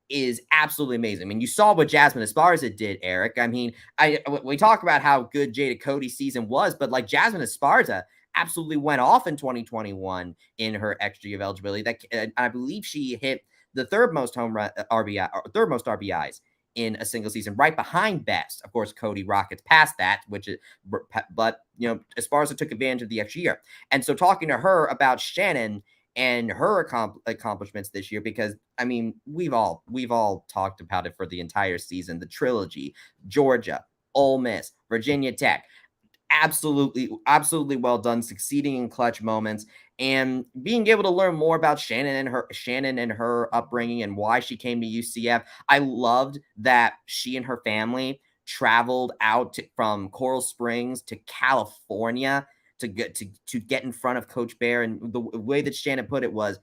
is absolutely amazing. I mean, you saw what Jasmine Esparza did, Eric. I mean, we talk about how good Jada Cody's season was, but like Jasmine Esparza absolutely went off in 2021 in her extra year of eligibility. That I believe she hit the third most RBIs in a single season, right behind Best. Of course, Cody Rockets passed that, but Esparza took advantage of the extra year. And so talking to her about Shannon and her accomplishments this year, because I mean, we've all talked about it for the entire season, the trilogy, Georgia, Ole Miss, Virginia Tech, absolutely well done, succeeding in clutch moments, and being able to learn more about Shannon and her upbringing and why she came to UCF. I loved that she and her family traveled out from Coral Springs to California to get in front of Coach Bear. And the way that Shannon put it was,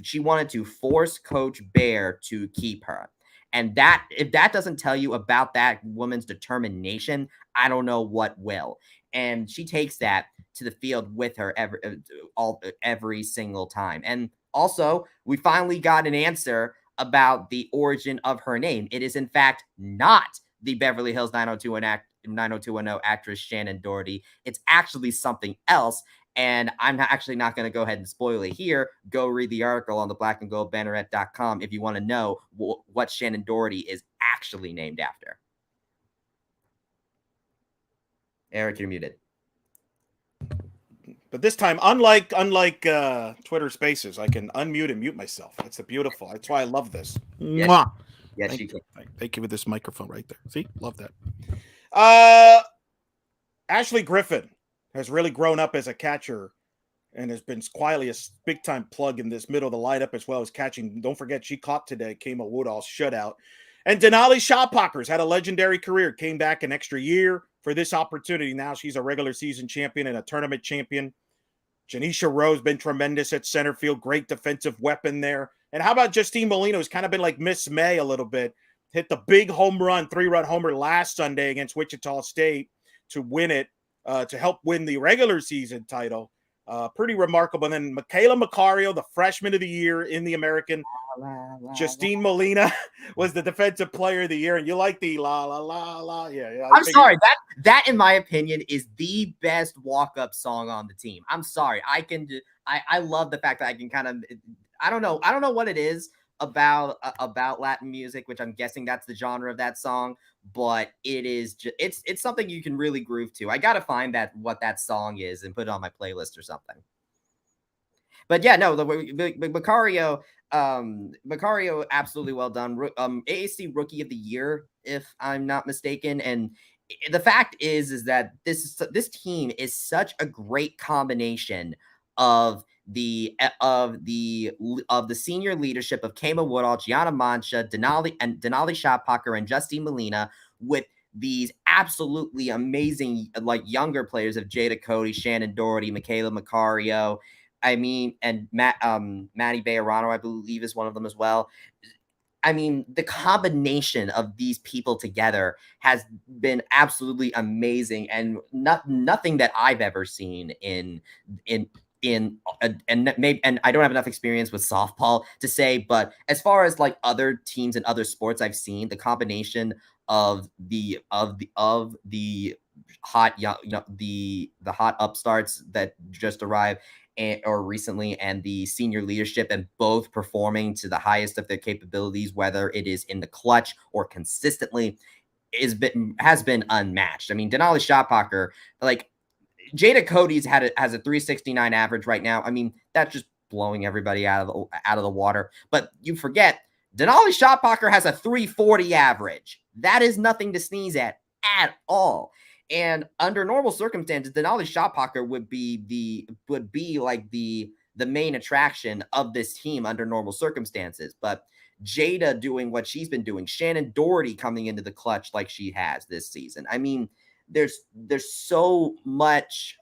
she wanted to force Coach Bear to keep her. And that, if that doesn't tell you about that woman's determination, I don't know what will. And she takes that to the field with her every single time. And also, we finally got an answer about the origin of her name. It is in fact not the Beverly Hills 90210 actress Shannon Doherty. It's actually something else. And I'm actually not going to go ahead and spoil it here. Go read the article on the blackandgoldbanneret.com if you want to know what Shannon Doherty is actually named after. Eric, you're muted. But this time, unlike Twitter Spaces, I can unmute and mute myself. That's beautiful. That's why I love this. Yes, Mwah. yes, Thank you can. Thank you for this microphone right there. See, love that. Ashley Griffin has really grown up as a catcher and has been quietly a big-time plug in this middle of the lineup, as well as catching. Don't forget, she caught today, Kama Woodall's shutout. And Denali Shawpockers had a legendary career, came back an extra year for this opportunity. Now she's a regular season champion and a tournament champion. Janisha Rose been tremendous at center field, great defensive weapon there. And how about Justine Molina, who's kind of been like Miss May a little bit, hit the big home run, 3-run homer last Sunday against Wichita State to win it, to help win the regular season title. Pretty remarkable. And then Michaela Macario, the freshman of the year in the American. Justine Molina was the defensive player of the year. And you like the la, la, la, la. Yeah. I'm sorry. That, in my opinion, is the best walk-up song on the team. I'm sorry. I love the fact that I can kind of, I don't know what it is about Latin music, which I'm guessing that's the genre of that song, but it is just, it's something you can really groove to. I gotta find what that song is and put it on my playlist or something. But yeah, no, the Macario absolutely well done. AAC Rookie of the Year, if I'm not mistaken. And the fact is that this team is such a great combination of the senior leadership of Kama Woodall, Gianna Mancha, Denali Shotpocker, and Justine Molina, with these absolutely amazing like younger players of Jada Cody, Shannon Doherty, Michaela Macario. I mean, and Maddie Bayerano, I believe, is one of them as well. I mean, the combination of these people together has been absolutely amazing, and nothing that I've ever seen in and maybe, and I don't have enough experience with softball to say, but as far as like other teams and other sports I've seen, the combination of the hot the hot upstarts that just arrived or recently, and the senior leadership, and both performing to the highest of their capabilities, whether it is in the clutch or consistently, has been unmatched. I mean, Denali Shotbacher, like Jada Cody's has a 369 average right now. I mean, that's just blowing everybody out of the water. But you forget, Denali Shotbacher has a 340 average. That is nothing to sneeze at all. And under normal circumstances, Denali Shotbacher would be like the main attraction of this team under normal circumstances. But Jada doing what she's been doing, Shannon Doherty coming into the clutch like she has this season. I mean, there's so much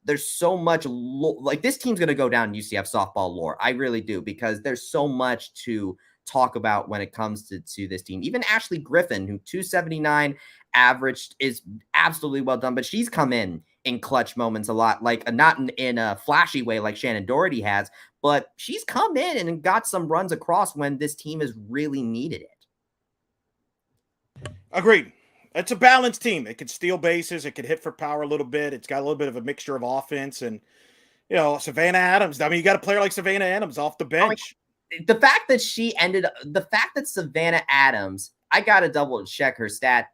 like this team's going to go down in UCF softball lore. I really do, because there's so much to talk about when it comes to this team. Even Ashley Griffin, who 279 averaged, is absolutely well done, but she's come in clutch moments a lot, like not in a flashy way like Shannon Doherty has, but she's come in and got some runs across when this team has really needed it. Agreed. It's a balanced team. It can steal bases. It can hit for power a little bit. It's got a little bit of a mixture of offense. And, Savannah Adams. I mean, you got a player like Savannah Adams off the bench. The fact that Savannah Adams, I got to double check her stat.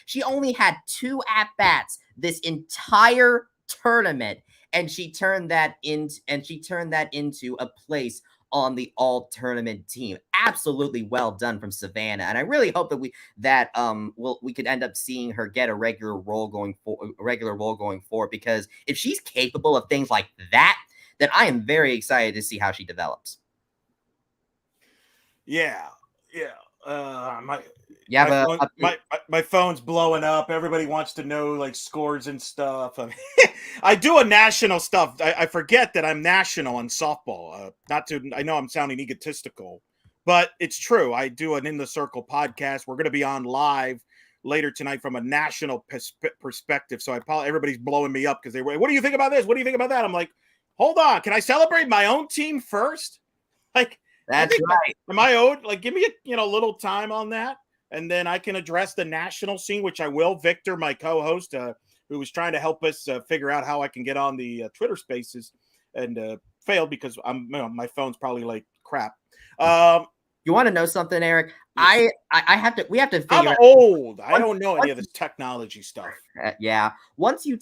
She only had 2 at-bats this entire tournament, and she turned that into a place on the all-tournament team. Absolutely well done from Savannah, and I really hope that we could end up seeing her get a regular role going forward, because if she's capable of things like that, then I am very excited to see how she develops. Yeah. My phone's blowing up. Everybody wants to know like scores and stuff. I mean, I do a national stuff. I forget that I'm national in softball. I know I'm sounding egotistical, but it's true. I do an In the Circle podcast. We're going to be on live later tonight from a national perspective. So everybody's blowing me up because what do you think about this? What do you think about that? I'm like, hold on. Can I celebrate my own team first? Like, that's right. Am I owed? Like, give me a little time on that, and then I can address the national scene, which I will. Victor, my co-host, who was trying to help us figure out how I can get on the Twitter Spaces, and failed because my phone's probably like crap. You want to know something, Eric? We have to figure I'm old. I don't know any of this technology stuff. Yeah. Once we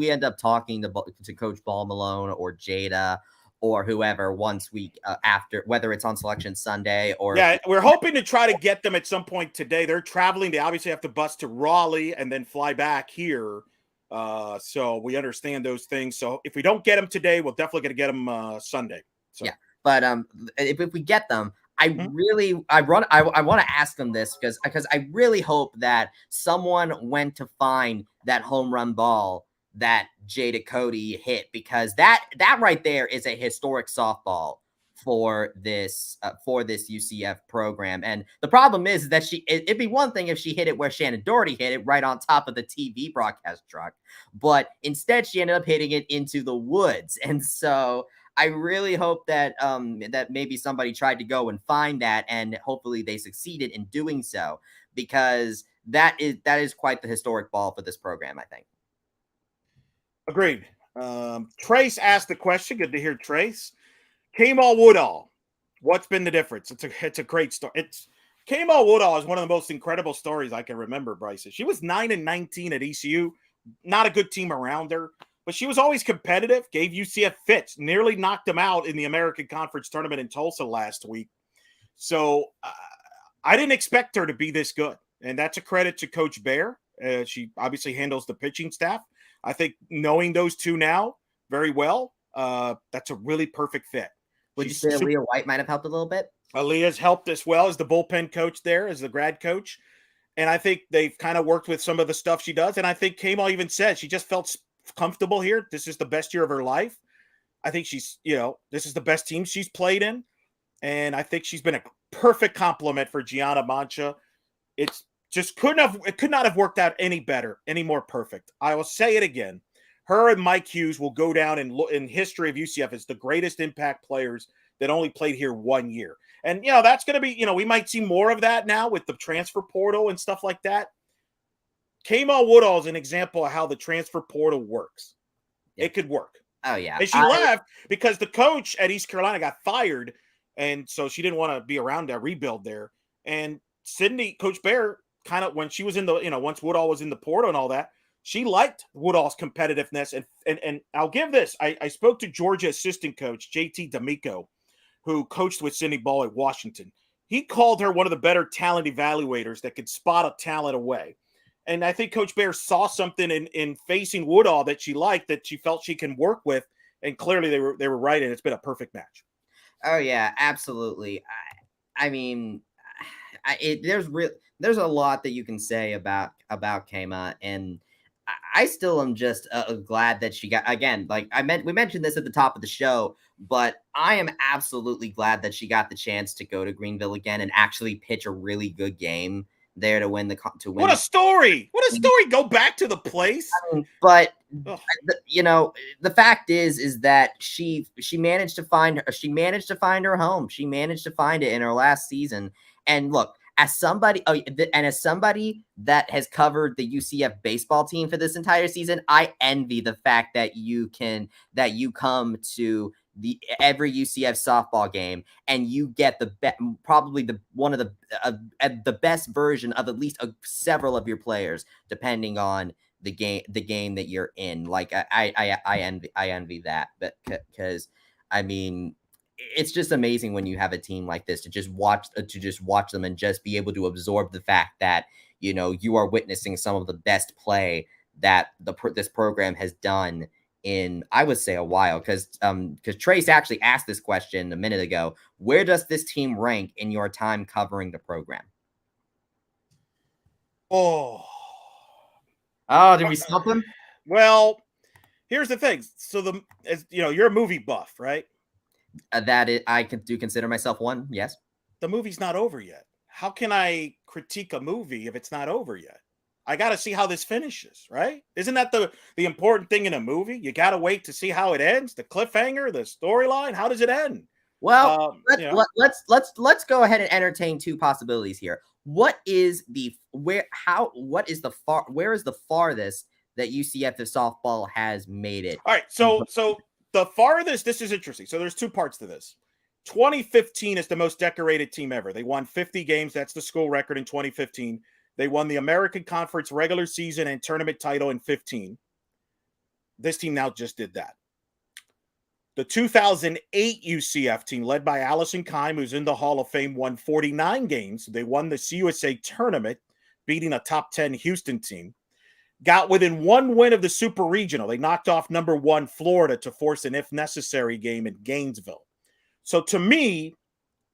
end up talking to Coach Ball Malone or Jada or whoever, once we after, whether it's on Selection Sunday or we're hoping to try to get them at some point today. They're traveling. They obviously have to bus to Raleigh and then fly back here. So we understand those things. So if we don't get them today, we'll definitely get them Sunday. So. Yeah, but if we get them, I want to ask them this because I really hope that someone went to find that home run ball that Jada Cody hit, because that right there is a historic softball for this UCF program. And the problem is that it'd be one thing if she hit it where Shannon Doherty hit it, right on top of the TV broadcast truck, but instead she ended up hitting it into the woods. And so I really hope that that maybe somebody tried to go and find that, and hopefully they succeeded in doing so, because that is quite the historic ball for this program, I think. Agreed. Trace asked the question. Good to hear, Trace. Kamal Woodall, what's been the difference? It's a great story. Kamal Woodall is one of the most incredible stories I can remember, Bryson. She was 9-19 at ECU. Not a good team around her, but she was always competitive, gave UCF fits, nearly knocked them out in the American Conference Tournament in Tulsa last week. So I didn't expect her to be this good, and that's a credit to Coach Bear. She obviously handles the pitching staff. I think knowing those two now very well, that's a really perfect fit. Would you say Aaliyah White might have helped a little bit? Aaliyah's helped as well as the bullpen coach there, as the grad coach. And I think they've kind of worked with some of the stuff she does. And I think Kamal even said she just felt comfortable here. This is the best year of her life. I think she's, this is the best team she's played in. and I think she's been a perfect complement for Gianna Mancha. It's just could not have worked out any better, any more perfect. I will say it again. Her and Mike Hughes will go down in history of UCF as the greatest impact players that only played here 1 year. And, that's going to be, we might see more of that now with the transfer portal and stuff like that. Kamal Woodall is an example of how the transfer portal works. Yeah. It could work. Oh, yeah. And she left because the coach at East Carolina got fired, and so she didn't want to be around that rebuild there. And Coach Bear, kind of when she was in the, once Woodall was in the portal and all that, she liked Woodall's competitiveness. And I'll give this. I spoke to Georgia assistant coach, JT D'Amico, who coached with Cindy Ball at Washington. He called her one of the better talent evaluators that could spot a talent away. And I think Coach Bear saw something in facing Woodall that she liked, that she felt she can work with. And clearly they were right, and it's been a perfect match. Oh, yeah, absolutely. I mean, there's a lot that you can say about Kama, and I still am just glad that she got, again, like we mentioned this at the top of the show, but I am absolutely glad that she got the chance to go to Greenville again and actually pitch a really good game there to win. What a story! What a story! Go back to the place. But the fact is that she managed to find her. She managed to find her home. She managed to find it in her last season. And look, as somebody that has covered the UCF baseball team for this entire season, I envy the fact that you come to every UCF softball game and you get probably one of the best version of at least several of your players, depending on the game that you're in. Like I envy that, but because I mean, it's just amazing when you have a team like this to just watch them and just be able to absorb the fact that you are witnessing some of the best play that this program has done in, I would say, a while. Because Trace actually asked this question a minute ago. Where does this team rank in your time covering the program? Oh, did we stump him? Well, here's the thing. So you're a movie buff, right? I do consider myself one. Yes. The movie's not over yet. How can I critique a movie if it's not over yet? I got to see how this finishes, right? Isn't that the important thing in a movie? You got to wait to see how it ends, the cliffhanger, the storyline. How does it end? Well, let's go ahead and entertain two possibilities here. Where is the farthest that UCF softball has made it? All right, so the farthest, this is interesting. So there's two parts to this. 2015 is the most decorated team ever. They won 50 games. That's the school record in 2015. They won the American Conference regular season and tournament title in 15. This team now just did that. The 2008 UCF team, led by Allison Keim, who's in the Hall of Fame, won 49 games. They won the CUSA tournament, beating a top 10 Houston team. Got within one win of the Super Regional. They knocked off number 1 Florida to force an if necessary game in Gainesville. So to me,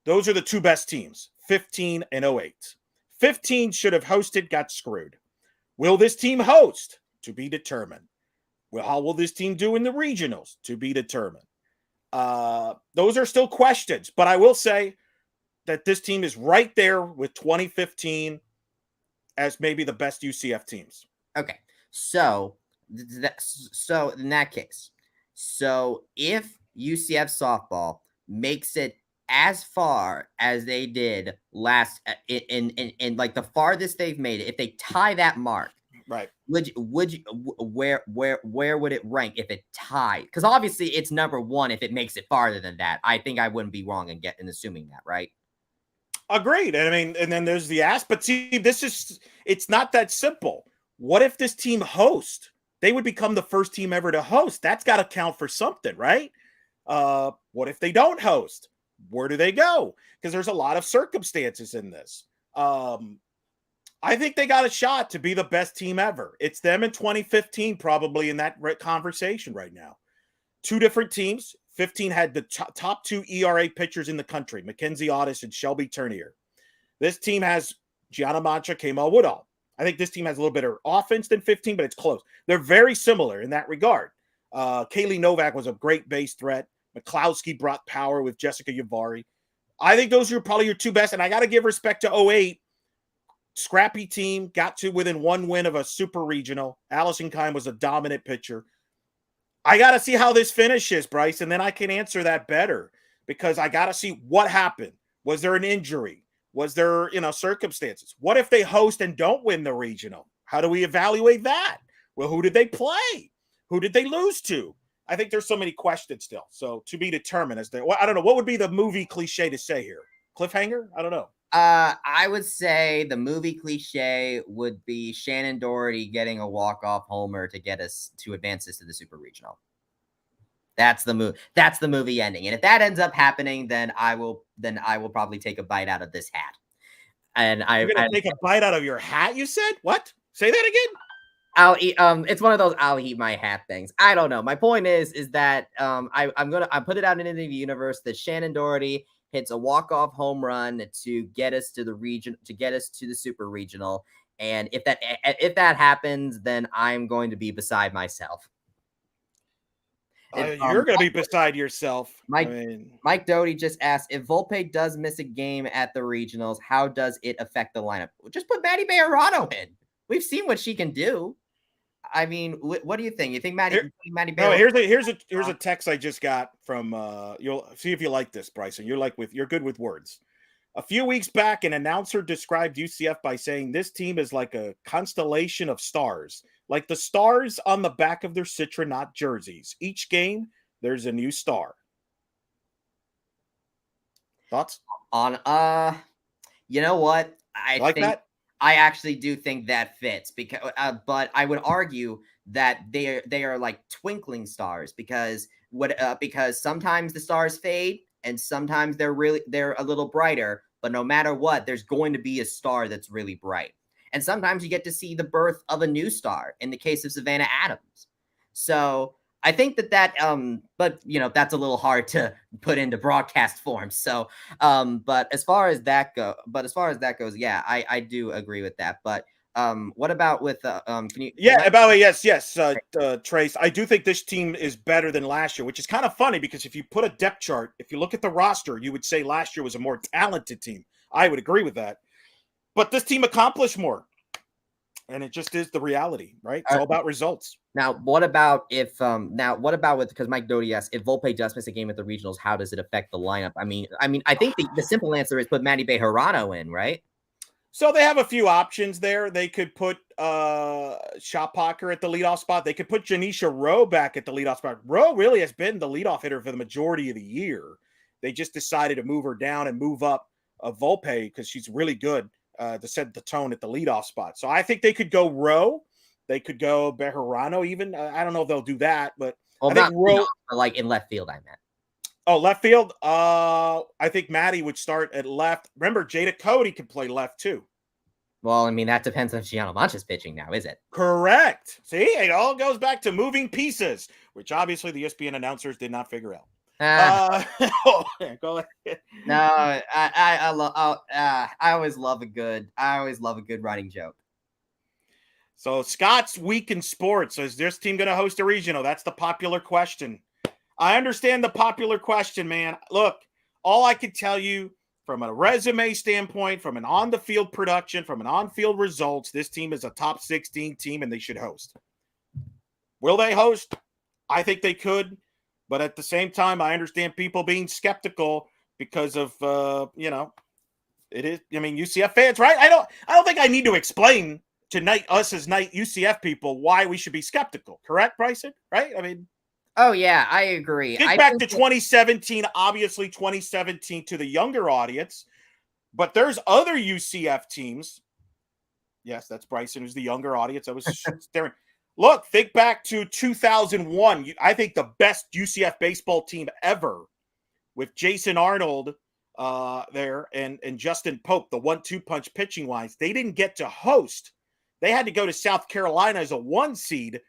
those are the two best teams, 15 and 08. 15 should have hosted, got screwed. Will this team host? To be determined. Well, how will this team do in the regionals? To be determined. Those are still questions, but I will say that this team is right there with 2015 as maybe the best UCF teams. Okay, so in that case, so if UCF softball makes it as far as they did last in like the farthest they've made it, if they tie that mark, right? Where would it rank if it tied? Because obviously it's number 1 if it makes it farther than that. I think I wouldn't be wrong in assuming that, right? Agreed. And I mean, and then there's the ask, but see, it's not that simple. What if this team hosts? They would become the first team ever to host. That's got to count for something, right? What if they don't host? Where do they go? Because there's a lot of circumstances in this. I think they got a shot to be the best team ever. It's them in 2015, probably in that conversation right now. Two different teams. 15 had the top 2 ERA pitchers in the country, Mackenzie Otis and Shelby Turnier. This team has Gianna Mancha, Kamal Woodall. I think this team has a little bit of offense than 15, but it's close. They're very similar in that regard. Kaylee Novak was a great base threat. McCloskey brought power with Jessica Yavari. I think those are probably your two best. And I got to give respect to 08. Scrappy team, got to within one win of a super regional. Allison Kime was a dominant pitcher. I got to see how this finishes, Bryce, and then I can answer that better because I got to see what happened. Was there an injury? Was there, circumstances? What if they host and don't win the regional? How do we evaluate that? Well, who did they play? Who did they lose to? I think there's so many questions still. So to be determined as to, I don't know. What would be the movie cliche to say here? Cliffhanger? I don't know. I would say the movie cliche would be Shannon Doherty getting a walk-off homer to get us to advance us to the super regional. That's the movie. That's the movie ending. And if that ends up happening, then I will probably take a bite out of this hat. And You're gonna take a bite out of your hat, you said? What? Say that again? I'll eat. It's one of those I'll eat my hat things. I don't know. My point is that I put it out into the universe that Shannon Doherty hits a walk-off home run to get us to the region, to get us to the super regional. And if that happens, then I'm going to be beside myself. You're going to be beside yourself. Mike Doty just asked, if Volpe does miss a game at the regionals, how does it affect the lineup? Just put Maddie Bejarano in. We've seen what she can do. I mean, what do you think? You think Maddie? No, here's a text I just got from. You'll see if you like this, Bryson. You're good with words. A few weeks back, an announcer described UCF by saying this team is like a constellation of stars, like the stars on the back of their Citronaut jerseys. Each game, there's a new star. Thoughts? You know what? I like think that. I actually do think that fits because, but I would argue that they are like twinkling stars because sometimes the stars fade and sometimes they're a little brighter, but no matter what, there's going to be a star that's really bright. And sometimes you get to see the birth of a new star in the case of Savannah Adams. So I think that but that's a little hard to put into broadcast form. So, but as far as that goes, yeah, I do agree with that. But what about with can you? Yeah, by the way, yes, Trace. I do think this team is better than last year, which is kind of funny because if you put a depth chart, if you look at the roster, you would say last year was a more talented team. I would agree with that. But this team accomplished more. And it just is the reality, right? It's all about results. Now, what about because Mike Doty asked, if Volpe does miss a game at the regionals, how does it affect the lineup? I mean, I think the simple answer is put Maddie Bejarano in, right? So they have a few options there. They could put Shoppocker at the leadoff spot. They could put Janisha Rowe back at the leadoff spot. Rowe really has been the leadoff hitter for the majority of the year. They just decided to move her down and move up Volpe because she's really good. To set the tone at the leadoff spot. So I think they could go Rowe. They could go Bejarano even. I don't know if they'll do that, but I think Rowe. Like in left field, I meant. Oh, left field? I think Maddie would start at left. Remember, Jada Cody can play left too. Well, I mean, that depends on Gianna Mancha's pitching now, is it? Correct. See, it all goes back to moving pieces, which obviously the ESPN announcers did not figure out. Go ahead. No, I always love a good running joke. So Scott's week in sports. Is this team going to host a regional? That's the popular question. I understand the popular question, man. Look, all I can tell you from a resume standpoint, from an on-the-field production, from an on-field results, this team is a top 16 team and they should host. Will they host? I think they could. But at the same time, I understand people being skeptical because of, it is. I mean, UCF fans, right? I don't think I need to explain to us as UCF people why we should be skeptical. Correct, Bryson? Right? I mean, oh yeah, I agree. Think back to 2017. Obviously, 2017 to the younger audience, but there's other UCF teams. Yes, that's Bryson, who's the younger audience. I was staring. Look, think back to 2001. I think the best UCF baseball team ever with Jason Arnold there and Justin Pope, the 1-2 punch pitching wise. They didn't get to host. They had to go to South Carolina as a 1 seed.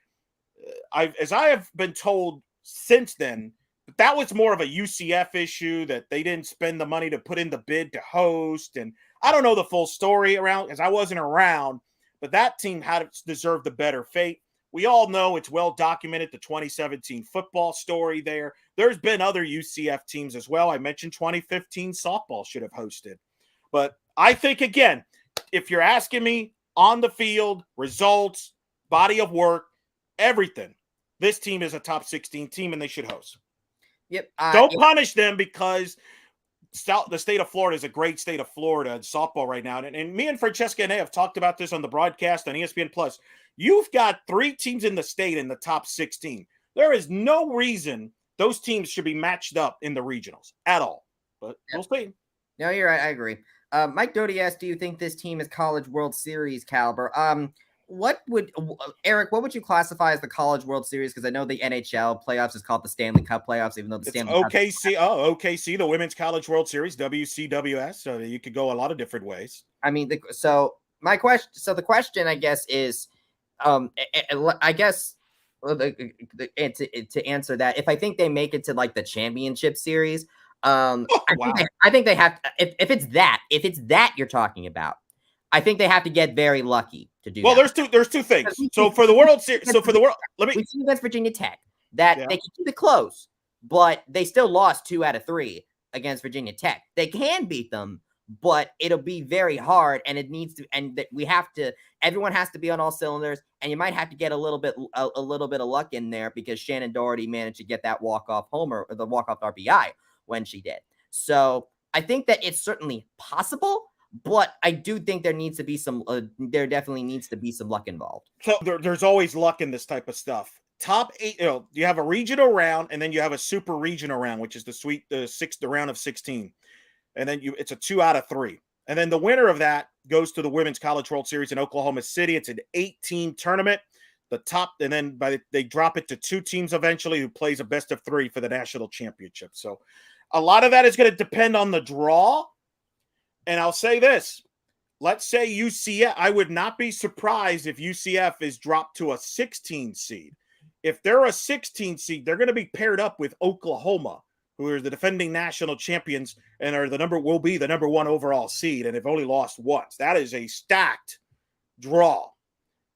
As I have been told since then, that was more of a UCF issue that they didn't spend the money to put in the bid to host. And I don't know the full story around because I wasn't around, but that team had deserved a better fate. We all know it's well documented, the 2017 football story there. There's been other UCF teams as well. I mentioned 2015 softball should have hosted. But I think, again, if you're asking me on the field, results, body of work, everything, this team is a top 16 team and they should host. Yep. Don't punish them because the state of Florida is a great state of Florida in softball right now. And me and Francesca and I have talked about this on the broadcast on ESPN Plus. You've got 3 teams in the state in the top 16. There is no reason those teams should be matched up in the regionals at all. But we'll see. No, you're right. I agree. Mike Doty asked, do you think this team is College World Series caliber? Eric, what would you classify as the College World Series? Because I know the NHL playoffs is called the Stanley Cup playoffs, even though the Stanley OKC, OKC, the Women's College World Series, WCWS. So you could go a lot of different ways. I mean, the question, I guess, is, I guess, to answer that, if I think they make it to like the championship series, I think they have. If it's that you're talking about, I think they have to get very lucky to do. Well, that. there's two things. So for the World Series, we see against Virginia Tech that they can keep it close, but they still lost 2 out of 3 against Virginia Tech. They can beat them, but it'll be very hard, and it needs to. And we have to. Everyone has to be on all cylinders, and you might have to get a little bit of luck in there because Shannon Doherty managed to get that walk-off homer or the walk-off RBI when she did. So I think that it's certainly possible. But I do think there needs to be some. There definitely needs to be some luck involved. So there's always luck in this type of stuff. Top 8. You have a regional round, and then you have a super regional round, which is the round of 16, and then it's a 2 out of 3, and then the winner of that goes to the Women's College World Series in Oklahoma City. It's an 8-team tournament. The top, and then they drop it to 2 teams eventually, who plays a best of 3 for the national championship. So a lot of that is going to depend on the draw. And I'll say this, let's say UCF, I would not be surprised if UCF is dropped to a 16 seed. If they're a 16 seed, they're going to be paired up with Oklahoma, who are the defending national champions and will be the number 1 overall seed, and have only lost once. That is a stacked draw.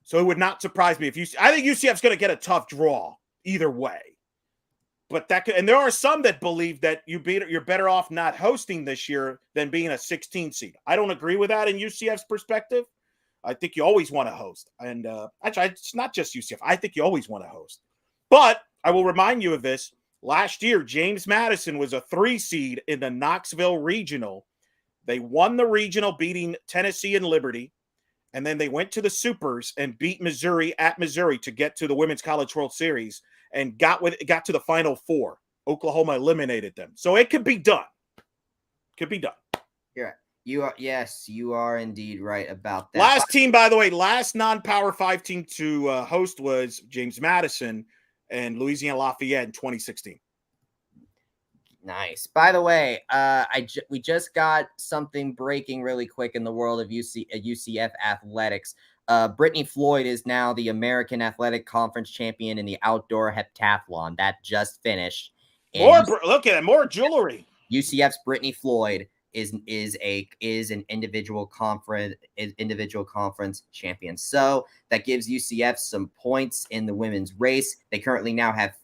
So it would not surprise me I think UCF's going to get a tough draw either way. But and there are some that believe that you're better off not hosting this year than being a 16 seed. I don't agree with that in UCF's perspective. I think you always want to host. And actually, it's not just UCF. I think you always want to host. But I will remind you of this. Last year, James Madison was a 3 seed in the Knoxville Regional. They won the regional, beating Tennessee and Liberty. And then they went to the Supers and beat Missouri at Missouri to get to the Women's College World Series. And got to the Final 4. Oklahoma eliminated them. So it could be done. Could be done. You are indeed right about that. Last team, by the way, last non-Power 5 team to host was James Madison and Louisiana Lafayette in 2016. Nice. By the way, we just got something breaking really quick in the world of UCF athletics. Brittany Floyd is now the American Athletic Conference champion in the outdoor heptathlon. That just finished. Look at it, more jewelry. UCF's Brittany Floyd is an individual conference champion. So that gives UCF some points in the women's race. They currently now have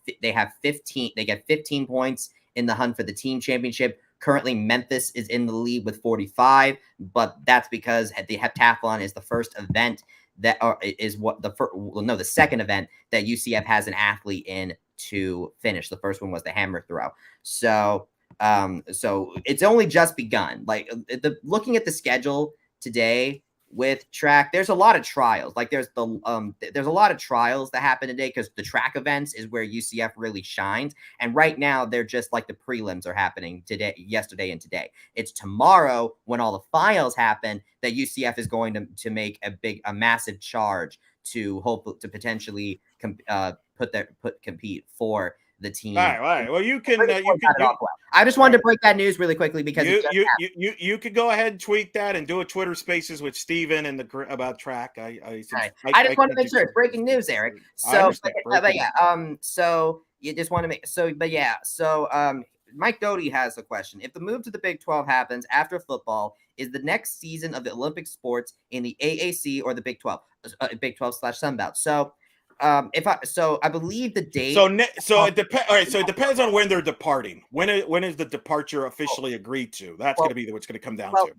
15. They get 15 points in the hunt for the team championship. Currently, Memphis is in the lead with 45, but that's because the heptathlon is the first event the second event that UCF has an athlete in to finish. The first one was the hammer throw. So it's only just begun. Like looking at the schedule today with track, there's a lot of trials. Like there's a lot of trials that happen today because the track events is where UCF really shines. And right now they're just like the prelims are happening yesterday and today. It's tomorrow when all the finals happen that UCF is going to make a massive charge to potentially compete for the team. All right. Well, you can. I just wanted to break that news really quickly because you could go ahead and tweet that and do a Twitter Spaces with Steven and about track. I just want to make sure it's breaking news, Eric. So, you just want to make Mike Doty has a question. If the move to the Big 12 happens after football, is the next season of the Olympic sports in the AAC or the Big 12? Big 12/Sunbelt. So I believe the date. So it depends. All right, so it depends on when they're departing. When is the departure officially agreed to? That's going to be what's going to come down to.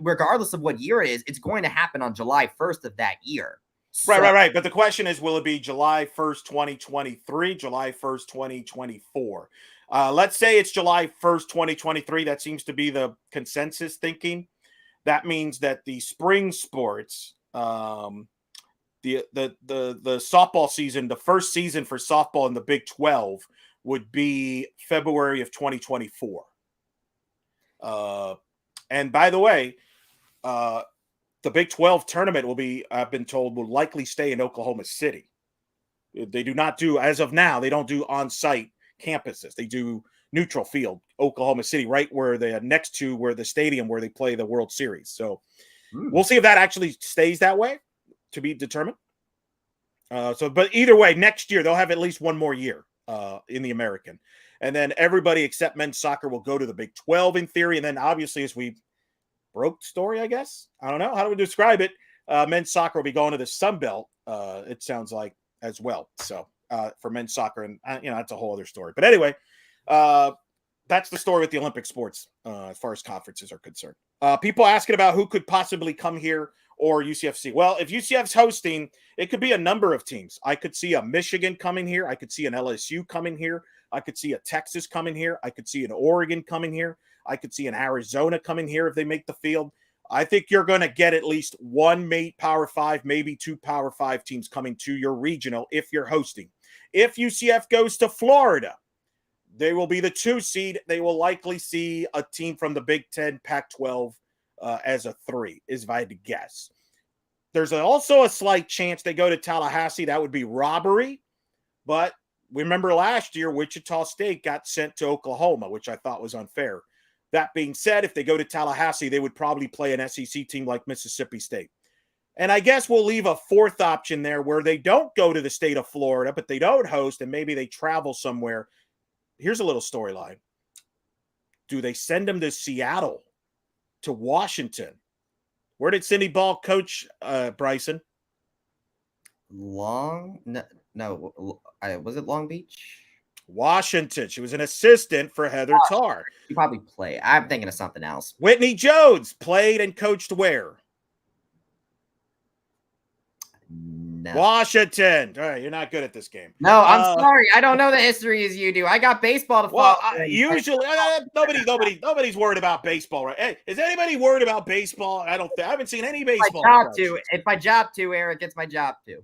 Regardless of what year it is, it's going to happen on July 1st of that year. Right. But the question is, will it be July 1st, 2023, July 1st, 2024? Let's say it's July 1st, 2023. That seems to be the consensus thinking. That means that the spring sports, the softball season, the first season for softball in the Big 12 would be February of 2024. And by the way, the Big 12 tournament I've been told, will likely stay in Oklahoma City. They do not do, as of now, they don't do on-site campuses. They do neutral field, Oklahoma City, right where they're next to where the stadium where they play the World Series. So we'll see if that actually stays that way, to be determined. But either way, next year they'll have at least one more year in the American. And then everybody except men's soccer will go to the Big 12 in theory. And then obviously, as we broke story, I guess. I don't know. How do we describe it? Men's soccer will be going to the Sun Belt, it sounds like, as well. So for men's soccer, and that's a whole other story. But anyway, that's the story with the Olympic sports as far as conferences are concerned. People asking about who could possibly come here or UCFC. Well, if UCF's hosting, it could be a number of teams. I could see a Michigan coming here. I could see an LSU coming here. I could see a Texas coming here. I could see an Oregon coming here. I could see an Arizona coming here if they make the field. I think you're going to get at least one Power 5, maybe two Power 5 teams coming to your regional if you're hosting. If UCF goes to Florida, they will be the 2 seed. They will likely see a team from the Big 10, Pac-12 as a 3, is if I had to guess. There's also a slight chance they go to Tallahassee. That would be robbery. But remember last year, Wichita State got sent to Oklahoma, which I thought was unfair. That being said, if they go to Tallahassee, they would probably play an SEC team like Mississippi State. And I guess we'll leave a 4th option there where they don't go to the state of Florida, but they don't host, and maybe they travel somewhere. Here's a little storyline. Do they send them to Seattle, to Washington? Where did Cindy Ball coach, Bryson? Was it Long Beach? Washington. She was an assistant for Heather Tarr. She probably played. I'm thinking of something else. Whitney Jones played and coached where? No. Washington. All right, you're not good at this game. No, I'm sorry. I don't know the history as you do. I got baseball to follow. Well, usually nobody's worried about baseball, right? Hey, is anybody worried about baseball? I haven't seen any baseball. If my job to, Eric, it's my job to.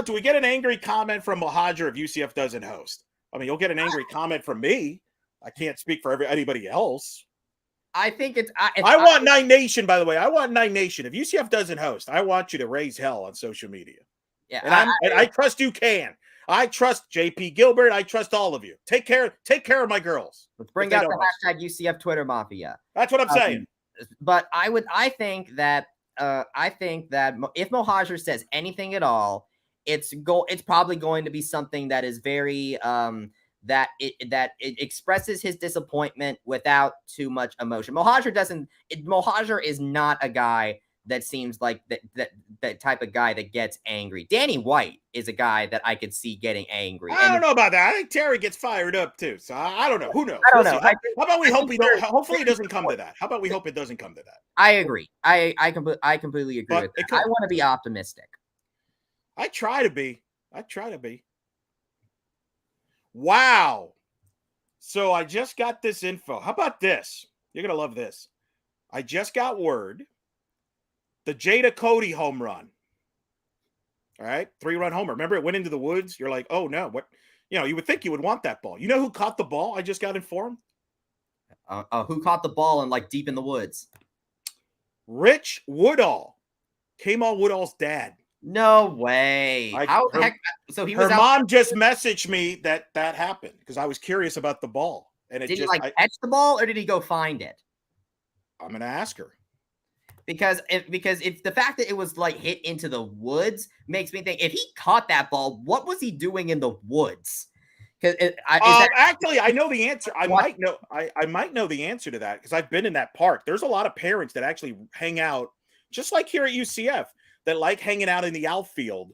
Do we get an angry comment from Mohajer if UCF doesn't host? I mean, you'll get an angry comment from me. I can't speak for anybody else. I think it's. I want Nine Nation, by the way. I want Nine Nation. If UCF doesn't host, I want you to raise hell on social media. Yeah, and I trust you can. I trust JP Gilbert. I trust all of you. Take care of my girls. Let's bring out the hashtag UCF Twitter Mafia. That's what I'm saying. But I think that if Mohajer says anything at all, it's probably going to be something that is very that it expresses his disappointment without too much emotion. Mohajer is not a guy that seems like that type of guy that gets angry. Danny White is a guy that I could see getting angry. I don't know about that. I think Terry gets fired up too. So I don't know. Who knows? I don't know. How about we hope hopefully it doesn't come to that. How about we hope it doesn't come to that? I agree. I completely agree with that. I want to be optimistic. I try to be. Wow. So I just got this info. How about this? You're going to love this. I just got word. The Jada Cody home run. All right. 3-run homer. Remember it went into the woods? You're like, oh no. What? You would think you would want that ball. You know who caught the ball? I just got informed. Who caught the ball and deep in the woods? Rich Woodall. Kmall Woodall's dad. No way. How the heck? So he was. Her mom just messaged me that happened because I was curious about the ball. And did he catch the ball or did he go find it? I'm going to ask her. Because if the fact that it was hit into the woods makes me think if he caught that ball, what was he doing in the woods? Actually, I know the answer. I might know the answer to that because I've been in that park. There's a lot of parents that actually hang out just like here at UCF, that like hanging out in the outfield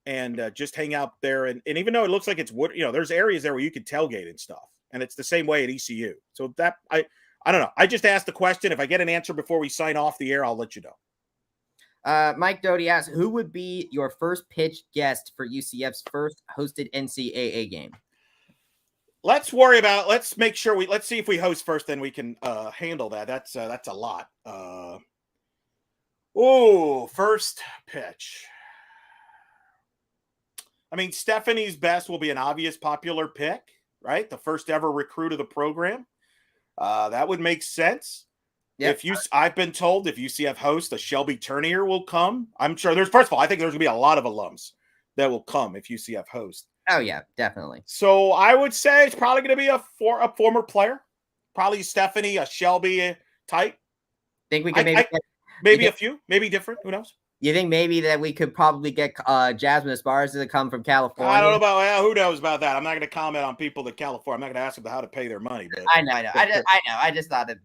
and just hang out there. And even though it looks like it's wood, there's areas there where you can tailgate and stuff. And it's the same way at ECU. So that I don't know. I just asked the question. If I get an answer before we sign off the air, I'll let you know. Mike Doherty asks, who would be your first pitch guest for UCF's first hosted NCAA game? Let's make sure let's see if we host first, then we can handle that. That's a lot. First pitch. I mean, Stephanie's Best will be an obvious popular pick, right? The first ever recruit of the program. That would make sense. Yep. I've been told if UCF hosts, a Shelby Turner will come. I'm sure first of all, I think there's gonna be a lot of alums that will come if UCF hosts. Oh yeah, definitely. So I would say it's probably going to be a former player, probably Stephanie, a Shelby type. Think we could maybe a few, maybe different. Who knows? You think maybe that we could probably get Jasmine Esparza to come from California? I don't know about who knows about that. I'm not going to comment on people that California. I'm not going to ask them how to pay their money. But I know. I just thought it'd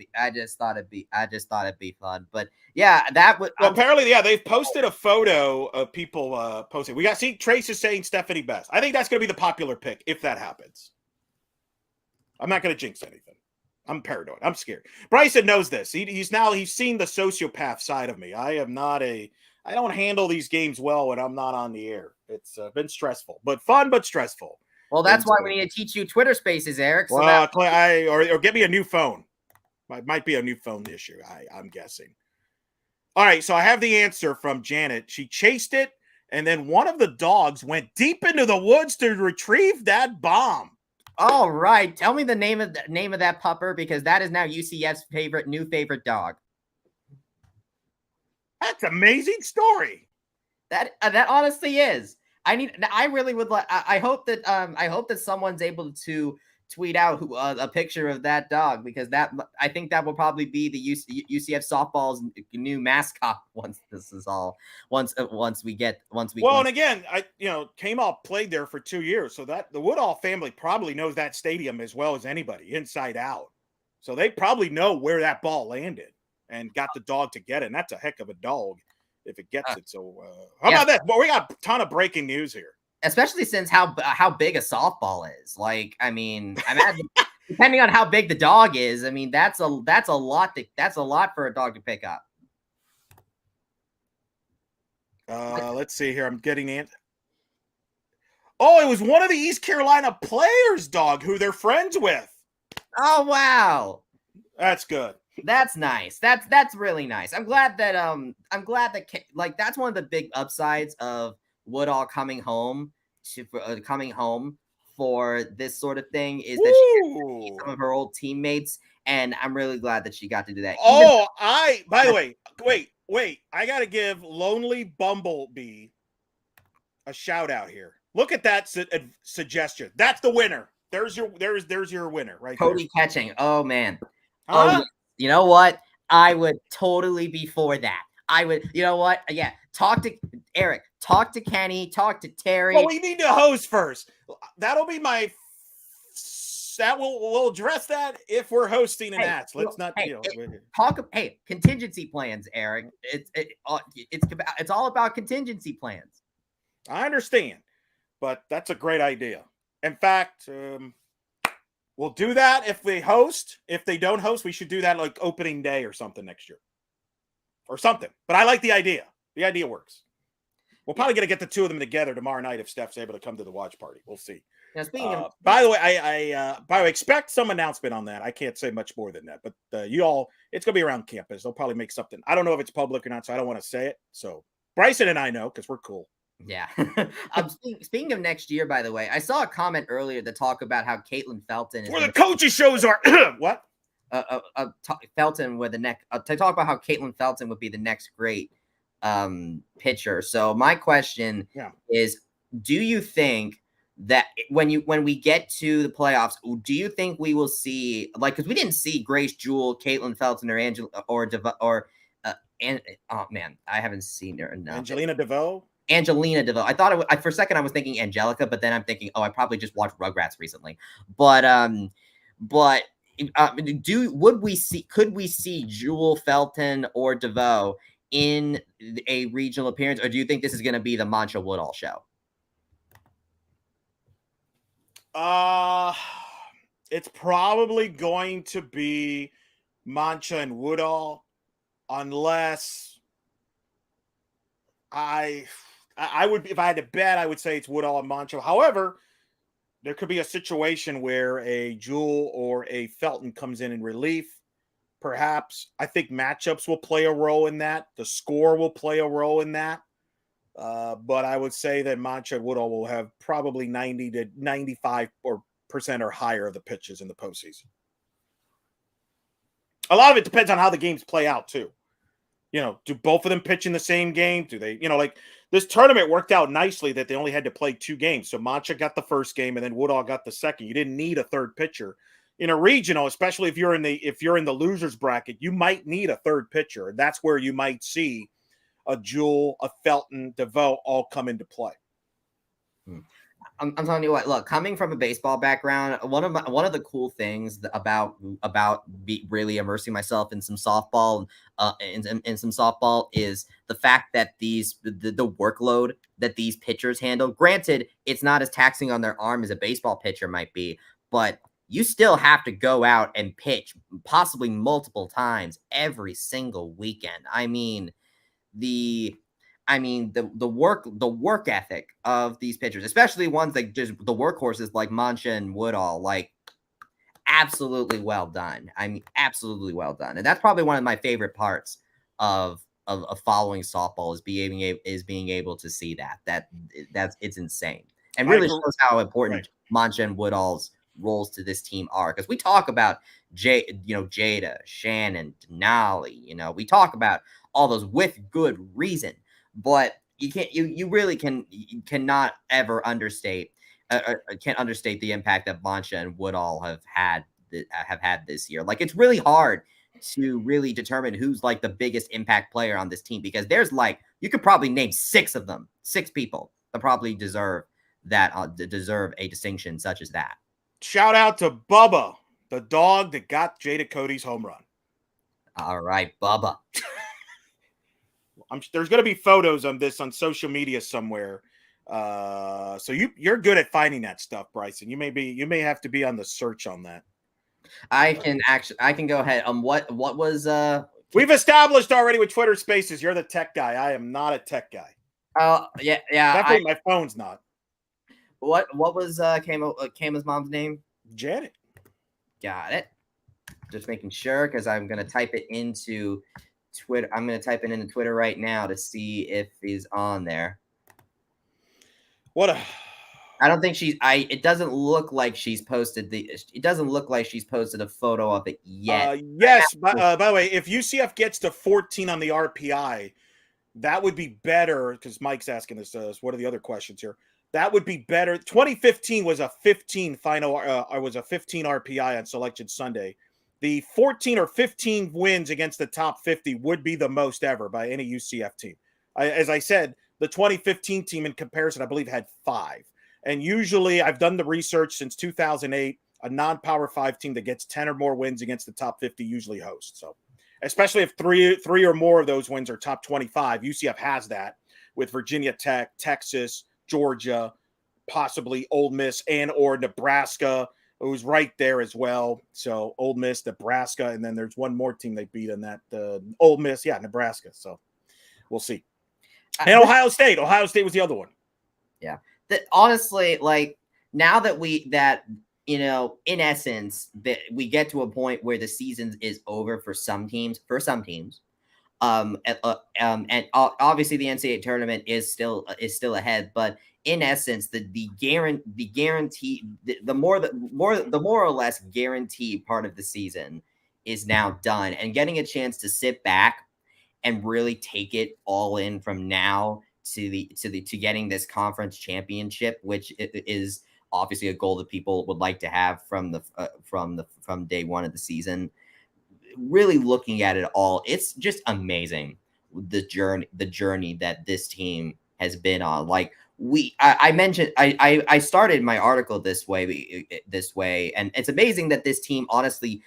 be fun. But yeah, that would. Well, apparently, they've posted a photo of people posting. Trace is saying Stephanie Best. I think that's going to be the popular pick if that happens. I'm not going to jinx anything. I'm paranoid. I'm scared. Bryson knows this. He's seen the sociopath side of me. I don't handle these games well when I'm not on the air. It's been stressful, but fun, but stressful. Well, that's why we need to teach you Twitter Spaces, Eric. So or get me a new phone. Might be a new phone issue. I'm guessing. All right, so I have the answer from Janet. She chased it, and then one of the dogs went deep into the woods to retrieve that bomb. All right, tell me the name of that pupper, because that is now UCF's new favorite dog. That's an amazing story. That honestly is. I really would like. I hope that someone's able to tweet out a picture of that dog, because I think that will probably be the UCF softball's new mascot once we. Well, and again, Kamal played there for 2 years, so that the Woodall family probably knows that stadium as well as anybody, inside out. So they probably know where that ball landed and got the dog to get it. And that's a heck of a dog if it gets it. So how about that? Well, we got a ton of breaking news here. Especially since how big a softball is. Like, I mean, imagine depending on how big the dog is, I mean, that's a lot for a dog to pick up. Let's see here. I'm getting it. Oh, it was one of the East Carolina players' dog who they're friends with. Oh, wow. That's good. That's nice. That's really nice. I'm glad that that's one of the big upsides of Woodall coming home for this sort of thing is that she got to meet some of her old teammates, and I'm really glad that she got to do that. By the way, wait, I got to give Lonely Bumblebee a shout out here. Look at that suggestion. That's the winner. There's your winner right there. Cody catching. Oh man. Oh, you know what? I would totally be for that. I would, you know what? Yeah. Talk to Eric, talk to Kenny, talk to Terry. Well, we need to host first. That'll be we'll address that if we're hosting an ads. Let's not contingency plans, Eric. It's all about contingency plans. I understand, but that's a great idea. In fact, we'll do that if they host. If they don't host, we should do that like opening day or something next year. Or something. But I like the idea. The idea works. We'll probably get the two of them together tomorrow night if Steph's able to come to the watch party. We'll see. Now, by the way, I expect some announcement on that. I can't say much more than that. But it's going to be around campus. They'll probably make something. I don't know if it's public or not, so I don't want to say it. So Bryson and I know because we're cool. Yeah. Speaking of next year, by the way, I saw a comment earlier that talked about how Caitlin Felton is where the coaches shows are. What? Felton with the next to talk about how Caitlin Felton would be the next great pitcher. So my question is, do you think that when we get to the playoffs, do you think we will see, like, because we didn't see Grace Jewell, Caitlin Felton, or Angela oh man, I haven't seen her enough. Angelina DeVoe. I thought for a second I was thinking Angelica, but then I'm thinking, I probably just watched Rugrats recently. But could we see Jewell, Felton, or DeVoe in a regional appearance, or do you think this is going to be the Mancha Woodall show? It's probably going to be Mancha and Woodall, unless I would, if I had to bet, I would say it's Woodall and Mancha. However, there could be a situation where a Jewel or a Felton comes in relief. Perhaps I think matchups will play a role in that. The score will play a role in that. But I would say that Mancha and Woodall will have probably 90 to 95% or higher of the pitches in the postseason. A lot of it depends on how the games play out too. Do both of them pitch in the same game? Do they, like this tournament worked out nicely that they only had to play 2 games. So Mancha got the first game and then Woodall got the second. You didn't need a third pitcher. In a regional, especially if you're in the losers bracket, you might need a third pitcher. And that's where you might see a Jewel, a Felton, DeVoe all come into play. I'm telling you what, look, coming from a baseball background, one of the cool things about really immersing myself in some softball in some softball is the fact that the workload that these pitchers handle. Granted, it's not as taxing on their arm as a baseball pitcher might be, but you still have to go out and pitch possibly multiple times every single weekend. I mean, the work ethic of these pitchers, especially ones like just the workhorses like Mancha and Woodall, like absolutely well done. I mean, absolutely well done. And that's probably one of my favorite parts of following softball is being able to see that's it's insane and really shows how important Mancha and Woodall's roles to this team are, because we talk about Jada, Shannon, Denali, we talk about all those with good reason, but you really cannot ever understate can't understate the impact that Mancha and Woodall have had this year. Like, it's really hard to really determine who's like the biggest impact player on this team, because there's you could probably name 6 of them, 6 people that probably deserve a distinction such as that. Shout out to Bubba, the dog that got Jada Cody's home run. All right, Bubba. There's going to be photos of this on social media somewhere. So you're good at finding that stuff, Bryson. You may have to be on the search on that. I can go ahead. What was We've established already with Twitter Spaces, you're the tech guy. I am not a tech guy. Oh, yeah. Definitely my phone's not. What was Kama's mom's name? Janet. Got it. Just making sure, because I'm gonna type it into Twitter. I'm gonna type it into Twitter right now to see if he's on there. I don't think it doesn't look like she's posted a photo of it yet. Yes. By the way, if UCF gets to 14 on the RPI, that would be better, because Mike's asking this. What are the other questions here? That would be better. 2015 was a 15 final, was a 15 RPI on Selection Sunday. The 14 or 15 wins against the top 50 would be the most ever by any UCF team. As I said, the 2015 team in comparison, I believe, had 5. And usually, I've done the research since 2008, a non-Power 5 team that gets 10 or more wins against the top 50 usually hosts. So, especially if three or more of those wins are top 25, UCF has that with Virginia Tech, Texas, Georgia, possibly Ole Miss or Nebraska, who's right there as well. So Ole Miss, Nebraska, and then there's one more team they beat in that Ole Miss, Nebraska. So we'll see. And Ohio State. Ohio State was the other one. Yeah. Honestly, like, now that in essence, that we get to a point where the season is over for some teams. And obviously the NCAA tournament is still ahead, but in essence, the more or less guaranteed part of the season is now done, and getting a chance to sit back and really take it all in from now to getting this conference championship, which is obviously a goal that people would like to have from day one of the season. Really looking at it all, it's just amazing the journey that this team has been on. Like, I mentioned, I started my article this way, and it's amazing that this team honestly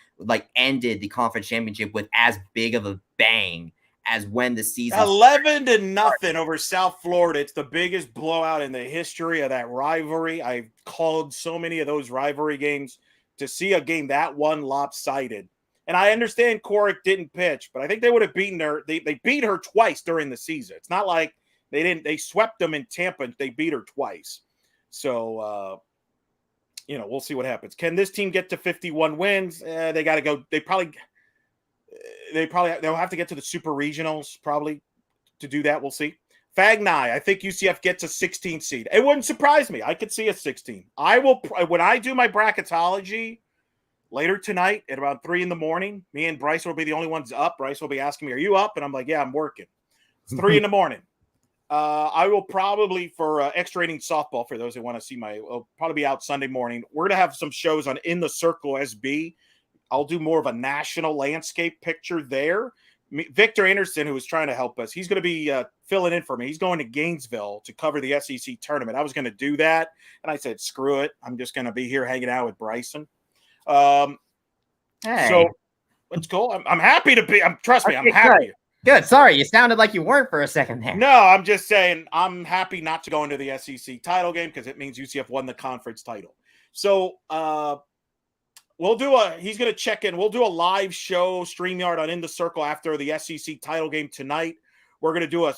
ended the conference championship with as big of a bang as when the season 11-0 over South Florida. It's the biggest blowout in the history of that rivalry. I've called so many of those rivalry games. To see a game that one lopsided. And I understand Corrick didn't pitch, but I think they would have beaten her. They beat her twice during the season. It's not like they swept them in Tampa. They beat her twice. So, we'll see what happens. Can this team get to 51 wins? They got to go. They'll have to get to the super regionals probably to do that. We'll see. Fagnai, I think UCF gets a 16 seed. It wouldn't surprise me. I could see a 16. When I do my bracketology later tonight at about 3 a.m, me and Bryce will be the only ones up. Bryce will be asking me, "Are you up?" And I'm like, "Yeah, I'm working." It's 3 a.m. I will probably, for extra inning softball, for those who want to see I'll probably be out Sunday morning. We're going to have some shows on In the Circle SB. I'll do more of a national landscape picture there. Victor Anderson, who was trying to help us, he's going to be filling in for me. He's going to Gainesville to cover the SEC tournament. I was going to do that, and I said, screw it. I'm just going to be here hanging out with Bryson. So it's cool. I'm happy to be. Trust me, I'm happy. Good. Sorry, you sounded like you weren't for a second there. No, I'm just saying I'm happy not to go into the SEC title game because it means UCF won the conference title. So he's going to check in. We'll do a live show, StreamYard on In the Circle after the SEC title game tonight. We're going to do a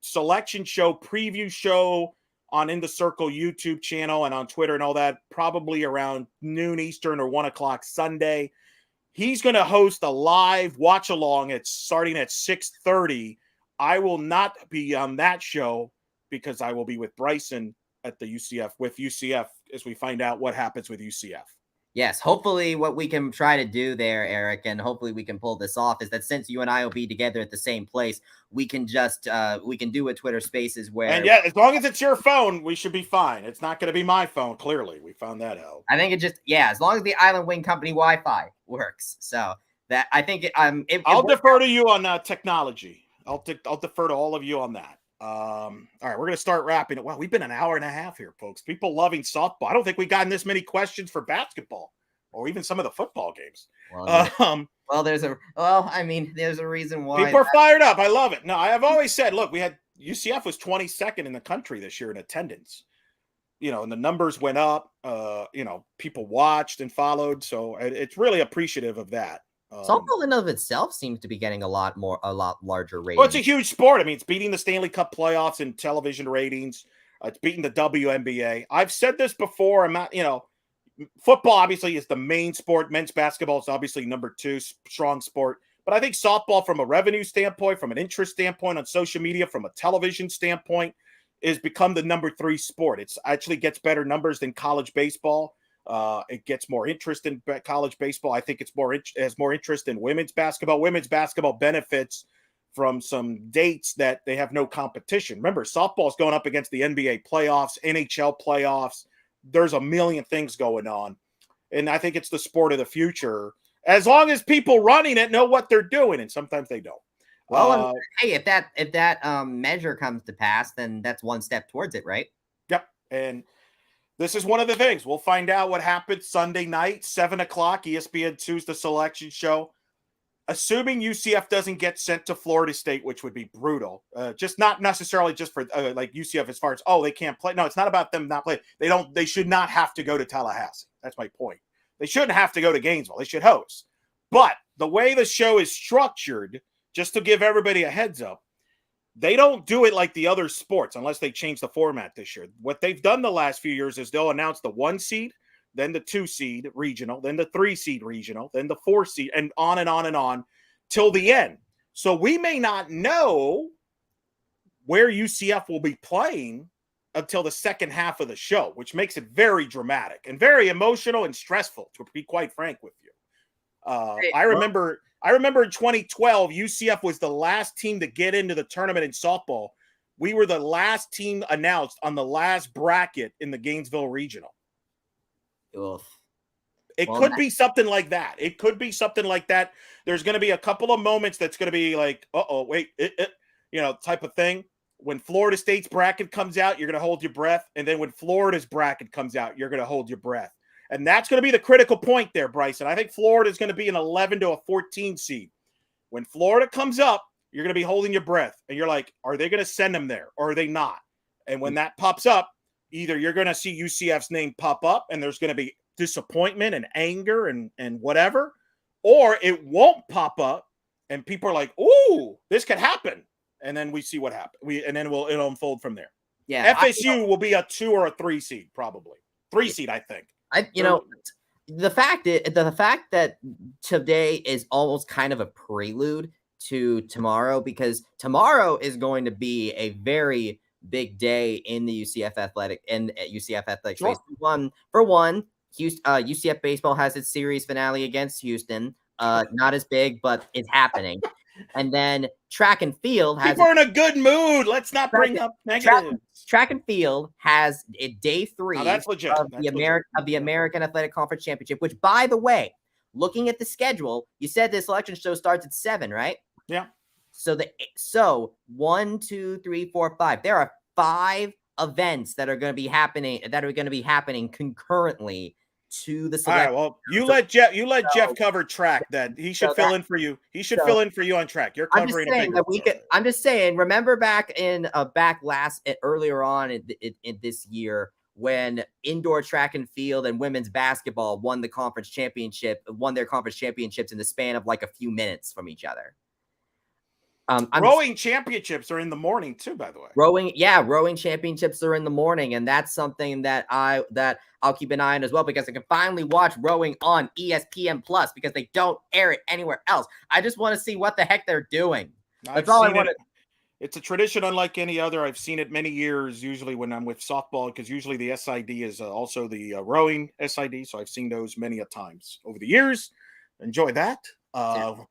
selection show, preview show on In the Circle YouTube channel and on Twitter and all that, probably around noon Eastern or 1 o'clock Sunday. He's going to host a live watch along. It's starting at 6:30. I will not be on that show because I will be with Bryson at the UCF as we find out what happens with UCF. Yes, hopefully what we can try to do there, Eric, and hopefully we can pull this off, is that since you and I will be together at the same place, we can just we can do a Twitter Spaces where. And yeah, as long as it's your phone, we should be fine. It's not going to be my phone. Clearly, we found that out. I think as long as the Island Wing Company Wi-Fi works, so that I think I'll defer to you on technology. I'll defer to all of you on that. All right, we're going to start wrapping it. Wow, we've been an hour and a half here, folks. People loving softball. I don't think we gotten this many questions for basketball or even some of the football games. There's a reason why. People are fired up. I love it. No, I have always said, look, UCF was 22nd in the country this year in attendance. And the numbers went up. People watched and followed. So it's really appreciative of that. Softball in and of itself seems to be getting a lot larger ratings. Well, it's a huge sport. I mean, it's beating the Stanley Cup playoffs in television ratings. It's beating the WNBA. I've said this before. I'm not, football obviously is the main sport. Men's basketball is obviously number 2 strong sport. But I think softball, from a revenue standpoint, from an interest standpoint on social media, from a television standpoint, is become the number 3 sport. It's actually gets better numbers than college baseball. It gets more interest in college baseball. I think has more interest in women's basketball. Women's basketball benefits from some dates that they have no competition. Remember, softball is going up against the NBA playoffs, NHL playoffs. There's a million things going on. And I think it's the sport of the future, as long as people running it know what they're doing. And sometimes they don't. Well, hey, if that measure comes to pass, then that's one step towards it, right? Yep. And this is one of the things. We'll find out what happens Sunday night, 7 o'clock, ESPN2's The Selection Show. Assuming UCF doesn't get sent to Florida State, which would be brutal. Just not necessarily just for like UCF as far as, they can't play. No, it's not about them not playing. They should not have to go to Tallahassee. That's my point. They shouldn't have to go to Gainesville. They should host. But the way the show is structured, just to give everybody a heads up, they don't do it like the other sports unless they change the format this year. What they've done the last few years is they'll announce the 1 seed, then the 2 seed regional, then the 3 seed regional, then the 4 seed, and on and on and on till the end. So we may not know where UCF will be playing until the second half of the show, which makes it very dramatic and very emotional and stressful, to be quite frank with you. I remember in 2012, UCF was the last team to get into the tournament in softball. We were the last team announced on the last bracket in the Gainesville Regional. Oof. It could be something like that. It could be something like that. There's going to be a couple of moments that's going to be like, type of thing. When Florida State's bracket comes out, you're going to hold your breath. And then when Florida's bracket comes out, you're going to hold your breath. And that's going to be the critical point there, Bryson. I think Florida is going to be an 11 to a 14 seed. When Florida comes up, You're going to be holding your breath, and you're like, are they going to send them there, or are they not? And when that pops up, either you're going to see UCF's name pop up, and there's going to be disappointment and anger and whatever, or it won't pop up, and people are like, "Ooh, this could happen," and then we see what happens. And then it'll unfold from there. Yeah, FSU will be a 2 or a 3 seed, probably 3 seed, I think. The fact that today is almost kind of a prelude to tomorrow, because tomorrow is going to be a very big day in the UCF athletic space. Sure. For one, UCF baseball has its series finale against Houston. Not as big, but it's happening. And then track and field has. People are in a good mood. Let's not bring up negative. Track and field has a day 3 that's legit. of the American Athletic Conference Championship, which, by the way, looking at the schedule, you said this selection show starts at 7, right? Yeah. So 1, 2, 3, 4, 5. There are 5 events that are going to be happening concurrently to the selection. All right, well, you let Jeff cover track. That he should fill in for you. He should fill in for you on track. You're covering I'm just saying. Remember earlier on in this year, when indoor track and field and women's basketball won their conference championships in the span of like a few minutes from each other. Rowing championships are in the morning too, by the way. Rowing championships are in the morning, and that's something that I'll keep an eye on as well, because I can finally watch rowing on ESPN Plus, because they don't air it anywhere else. I just want to see what the heck they're doing. That's all I want to. It's a tradition unlike any other. I've seen it many years, usually when I'm with softball, because usually the SID is also the rowing SID. So I've seen those many a times over the years. Enjoy that.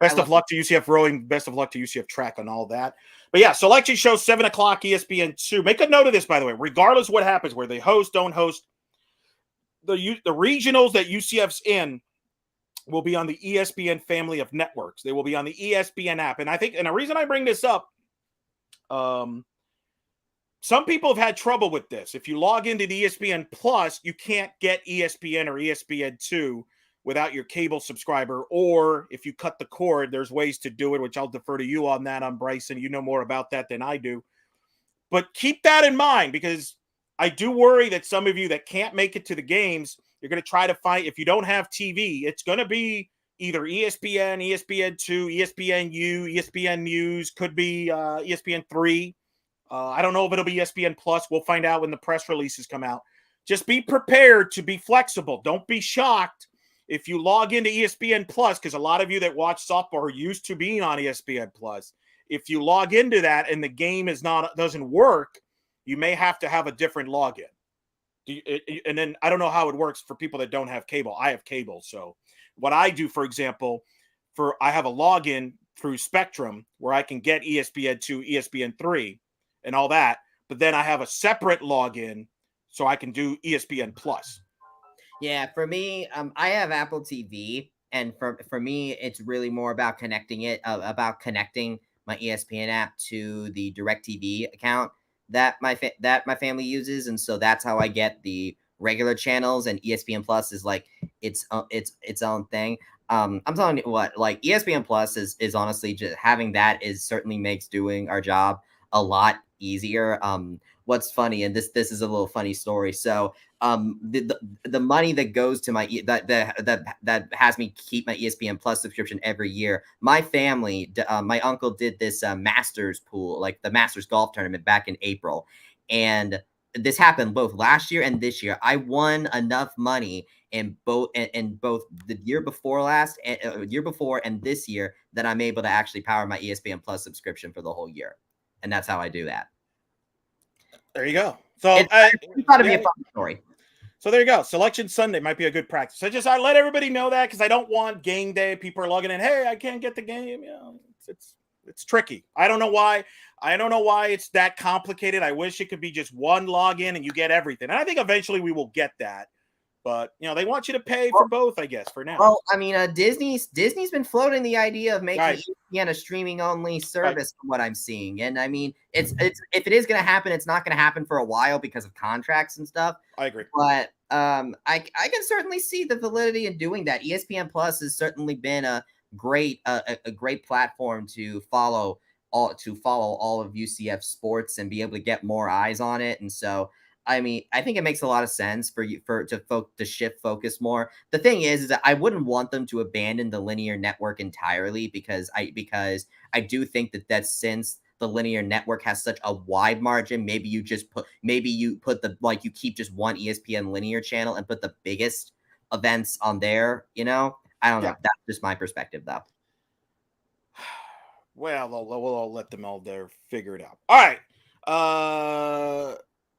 Best of luck to UCF rowing. Best of luck to UCF track on all that. But yeah, selection show 7 o'clock ESPN2. Make a note of this, by the way. Regardless of what happens, where they host, don't host, the regionals that UCF's in will be on the ESPN family of networks. They will be on the ESPN app. And I think, and the reason I bring this up, some people have had trouble with this. If you log into the ESPN Plus, you can't get ESPN or ESPN2 without your cable subscriber, or if you cut the cord, there's ways to do it, which I'll defer to you on that, on Bryson. You know more about that than I do. But keep that in mind, because I do worry that some of you that can't make it to the games, you're going to try to find, if you don't have TV, it's going to be either ESPN, ESPN2, ESPNU, ESPN News, could be ESPN3. I don't know if it'll be ESPN Plus. We'll find out when the press releases come out. Just be prepared to be flexible. Don't be shocked if you log into ESPN Plus, because a lot of you that watch softball are used to being on ESPN Plus. If you log into that and the game doesn't work, you may have to have a different login. And then I don't know how it works for people that don't have cable. I have cable. So what I do, for example, I have a login through Spectrum where I can get ESPN2, ESPN3 and all that. But then I have a separate login so I can do ESPN Plus. Yeah, for me, I have Apple TV, and for me, it's really more about connecting my ESPN app to the DirecTV account that my family uses, and so that's how I get the regular channels. And ESPN Plus is like its own thing. I'm telling you what, like ESPN Plus is honestly, just having that certainly makes doing our job a lot easier. What's funny, and this is a little funny story. So the money that goes to my that has me keep my ESPN Plus subscription every year. My family, my uncle did this Masters pool, like the Masters golf tournament back in April, and this happened both last year and this year. I won enough money in both the year before and this year that I'm able to actually power my ESPN Plus subscription for the whole year, and that's how I do that. There you go. So it's got to be a fun story. So there you go. Selection Sunday might be a good practice. I let everybody know that, because I don't want game day. People are logging in. Hey, I can't get the game. You know, it's tricky. I don't know why. It's that complicated. I wish it could be just one login and you get everything. And I think eventually we will get that. But they want you to pay for both, I guess, for now. Well, I mean, Disney's been floating the idea of making ESPN a streaming only service, from what I'm seeing. And I mean, it's if it is going to happen, it's not going to happen for a while because of contracts and stuff. I agree. But I can certainly see the validity in doing that. ESPN Plus has certainly been a great platform to follow follow all of UCF sports and be able to get more eyes on it. And so, I mean, I think it makes a lot of sense for you to shift focus more. The thing is that I wouldn't want them to abandon the linear network entirely because I do think that since the linear network has such a wide margin, maybe you put you keep just one ESPN linear channel and put the biggest events on there. I don't know. That's just my perspective, though. Well, we'll let them all there figure it out. All right.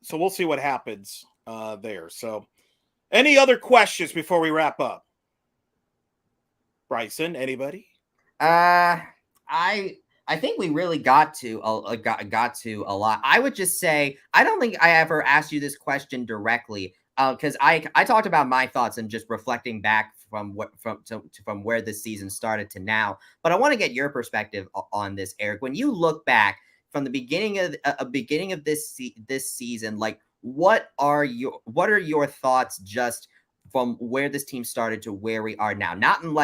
So we'll see what happens there. So any other questions before we wrap up? Bryson, anybody? I think we really got to a lot. I would just say I don't think I ever asked you this question directly because I talked about my thoughts and just reflecting back from where this season started to now. But I want to get your perspective on this, Eric. When you look back from the beginning of this season, like what are your thoughts just from where this team started to where we are now? Not in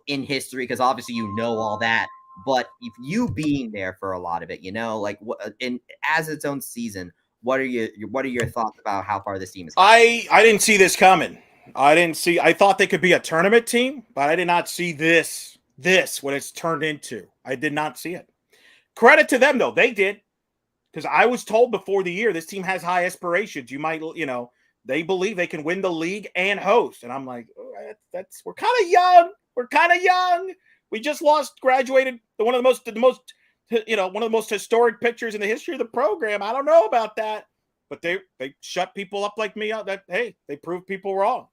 in history, because obviously all that. But if you being there for a lot of it, as its own season, what are your thoughts about how far this team is going? I didn't see this coming. I thought they could be a tournament team, but I did not see this what it's turned into. I did not see it. Credit to them though, they did. Because I was told before the year this team has high aspirations. You might, they believe they can win the league and host. And I'm like, we're kind of young. We're kind of young. We just graduated one of the most historic pictures in the history of the program. I don't know about that, but they shut people up like me out. They proved people wrong,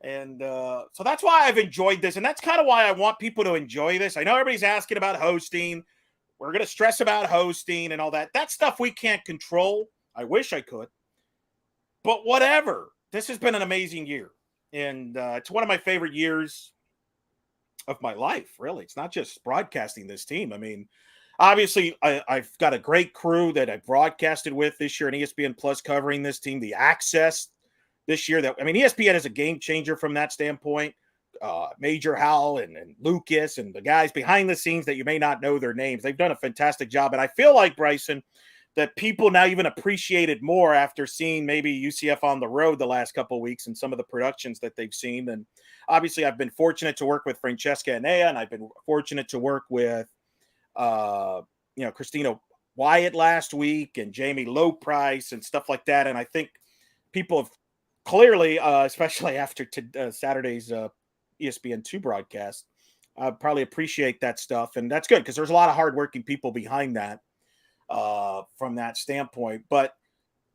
and so that's why I've enjoyed this, and that's kind of why I want people to enjoy this. I know everybody's asking about hosting. We're going to stress about hosting and all that. That stuff we can't control. I wish I could, but whatever. This has been an amazing year, and it's one of my favorite years of my life, really. It's not just broadcasting this team. I mean, obviously, I've got a great crew that I broadcasted with this year on ESPN Plus covering this team. The access this year ESPN is a game changer from that standpoint. Major Howell and Lucas and the guys behind the scenes that you may not know their names. They've done a fantastic job. And I feel like, Bryson, that people now even appreciate it more after seeing maybe UCF on the road the last couple of weeks and some of the productions that they've seen. And obviously, I've been fortunate to work with Francesca Anea, and I've been fortunate to work with, Christina Wyatt last week and Jamie Loprice and stuff like that. And I think people have clearly, especially after Saturday's ESPN2 broadcast, probably appreciate that stuff. And that's good because there's a lot of hardworking people behind that. From that standpoint, but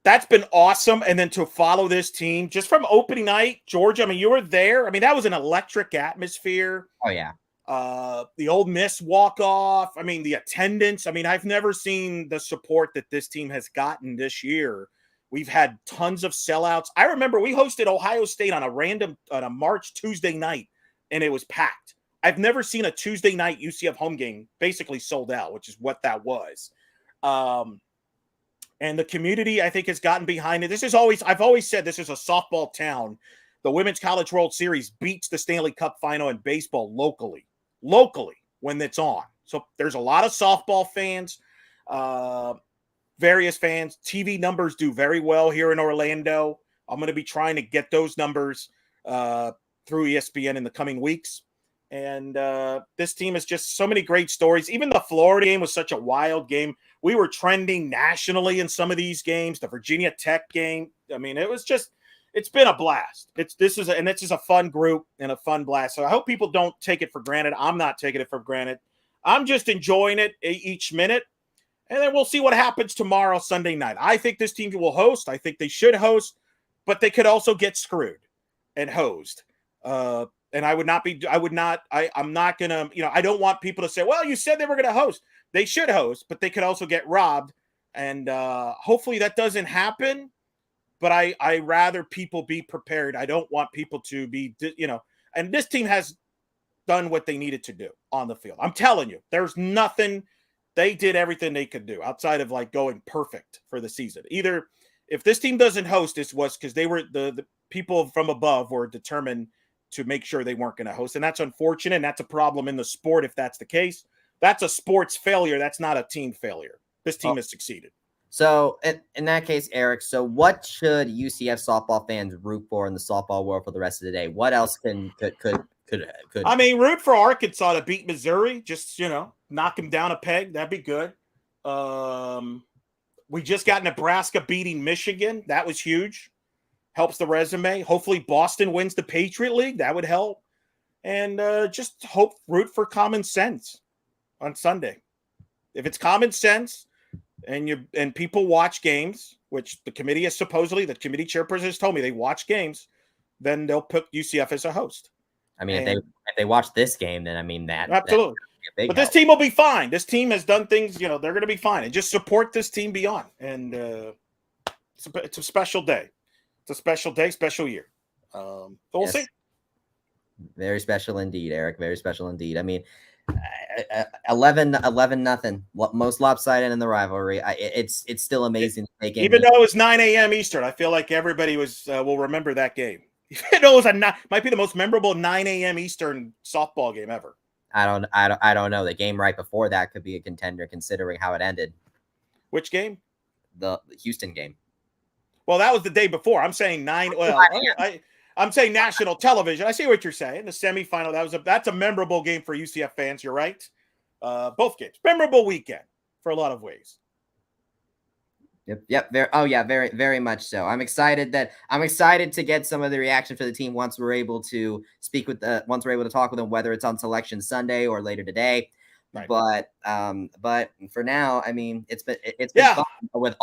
that's been awesome. And then to follow this team just from opening night, Georgia, you were there. That was an electric atmosphere. Oh yeah. The Ole Miss walk-off. The attendance. I've never seen the support that this team has gotten this year. We've had tons of sellouts. I remember we hosted Ohio State on a March Tuesday night, and it was packed. I've never seen a Tuesday night UCF home game basically sold out, which is what that was. And the community, I think, has gotten behind it. I've always said this is a softball town. The Women's College World Series beats the Stanley Cup final in baseball locally when it's on. So there's a lot of softball fans, various fans. TV numbers do very well here in Orlando. I'm going to be trying to get those numbers through ESPN in the coming weeks. And this team is just so many great stories. Even the Florida game was such a wild game. We were trending nationally in some of these games. The Virginia Tech game. It's been a blast. This is a fun group and a fun blast. So I hope people don't take it for granted. I'm not taking it for granted. I'm just enjoying it each minute. And then we'll see what happens tomorrow, Sunday night. I think this team will host. I think they should host, but they could also get screwed and hosed. And I'm not going to, I don't want people to say, well, you said they were going to host. They should host, but they could also get robbed. And hopefully that doesn't happen. But I rather people be prepared. I don't want people to be, and this team has done what they needed to do on the field. I'm telling you, there's nothing. They did everything they could do outside of going perfect for the season. Either if this team doesn't host, this was because they were the people from above were determined to make sure they weren't going to host. And that's unfortunate. And that's a problem in the sport if that's the case. That's a sports failure. That's not a team failure. This team has succeeded. So in that case, Eric, so what should UCF softball fans root for in the softball world for the rest of the day? What else could I mean, root for Arkansas to beat Missouri. Just, knock them down a peg. That'd be good. We just got Nebraska beating Michigan. That was huge. Helps the resume. Hopefully Boston wins the Patriot League. That would help. And just root for common sense on Sunday. If it's common sense and people watch games, which the committee chairperson has told me they watch games, then they'll put UCF as a host. I mean, if they watch this game, then I mean that absolutely. But this team will be fine. This team has done things, they're going to be fine. And just support this team beyond. And it's a special day. It's a special day, special year. So we'll see. Very special indeed, Eric. Very special indeed. I mean, 11-0. Most lopsided in the rivalry. It's still amazing. Even though it was 9 a.m. Eastern, I feel like everybody will remember that game. It was might be the most memorable 9 a.m. Eastern softball game ever. I don't know. The game right before that could be a contender considering how it ended. Which game? The Houston game. Well, that was the day before. I'm saying 9. Well, I'm saying national television. I see what you're saying. The semifinal. That's a memorable game for UCF fans. You're right. Both games. Memorable weekend for a lot of ways. Yep. Very, very much so. I'm excited to get some of the reaction for the team once we're able to once we're able to talk with them, whether it's on Selection Sunday or later today. Right. But for now, I mean, it's been fun with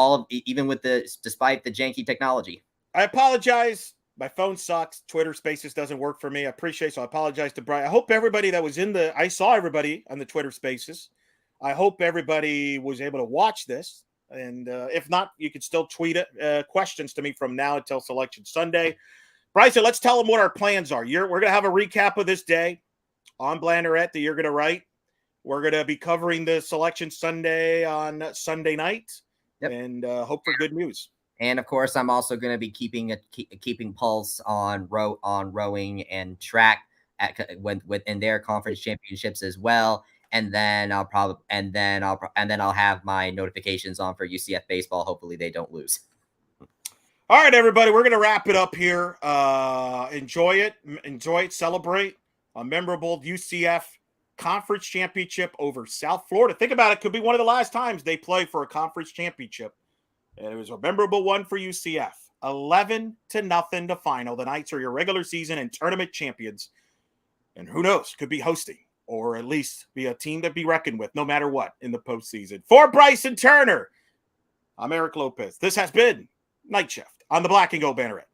despite the janky technology. I apologize. My phone sucks. Twitter Spaces doesn't work for me. I appreciate it. So I apologize to Brian. I hope everybody that was I saw everybody on the Twitter Spaces. I hope everybody was able to watch this. And if not, you can still tweet questions to me from now until Selection Sunday. Bryson, let's tell them what our plans are. We're going to have a recap of this day on Blanderette that you're going to write. We're going to be covering the Selection Sunday on Sunday night, and hope for good news. And of course, I'm also going to be keeping pulse on rowing and track within their conference championships as well. And then I'll have my notifications on for UCF baseball. Hopefully they don't lose. All right, everybody, we're going to wrap it up here. Enjoy it, celebrate a memorable UCF conference championship over South Florida. Think about it. Could be one of the last times they play for a conference championship. And it was a memorable one for UCF. 11-0 to final. The Knights are your regular season and tournament champions. And who knows, could be hosting or at least be a team to be reckoned with no matter what in the postseason. For Bryson Turner, I'm Eric Lopez. This has been Night Shift on the Black and Gold Banneret.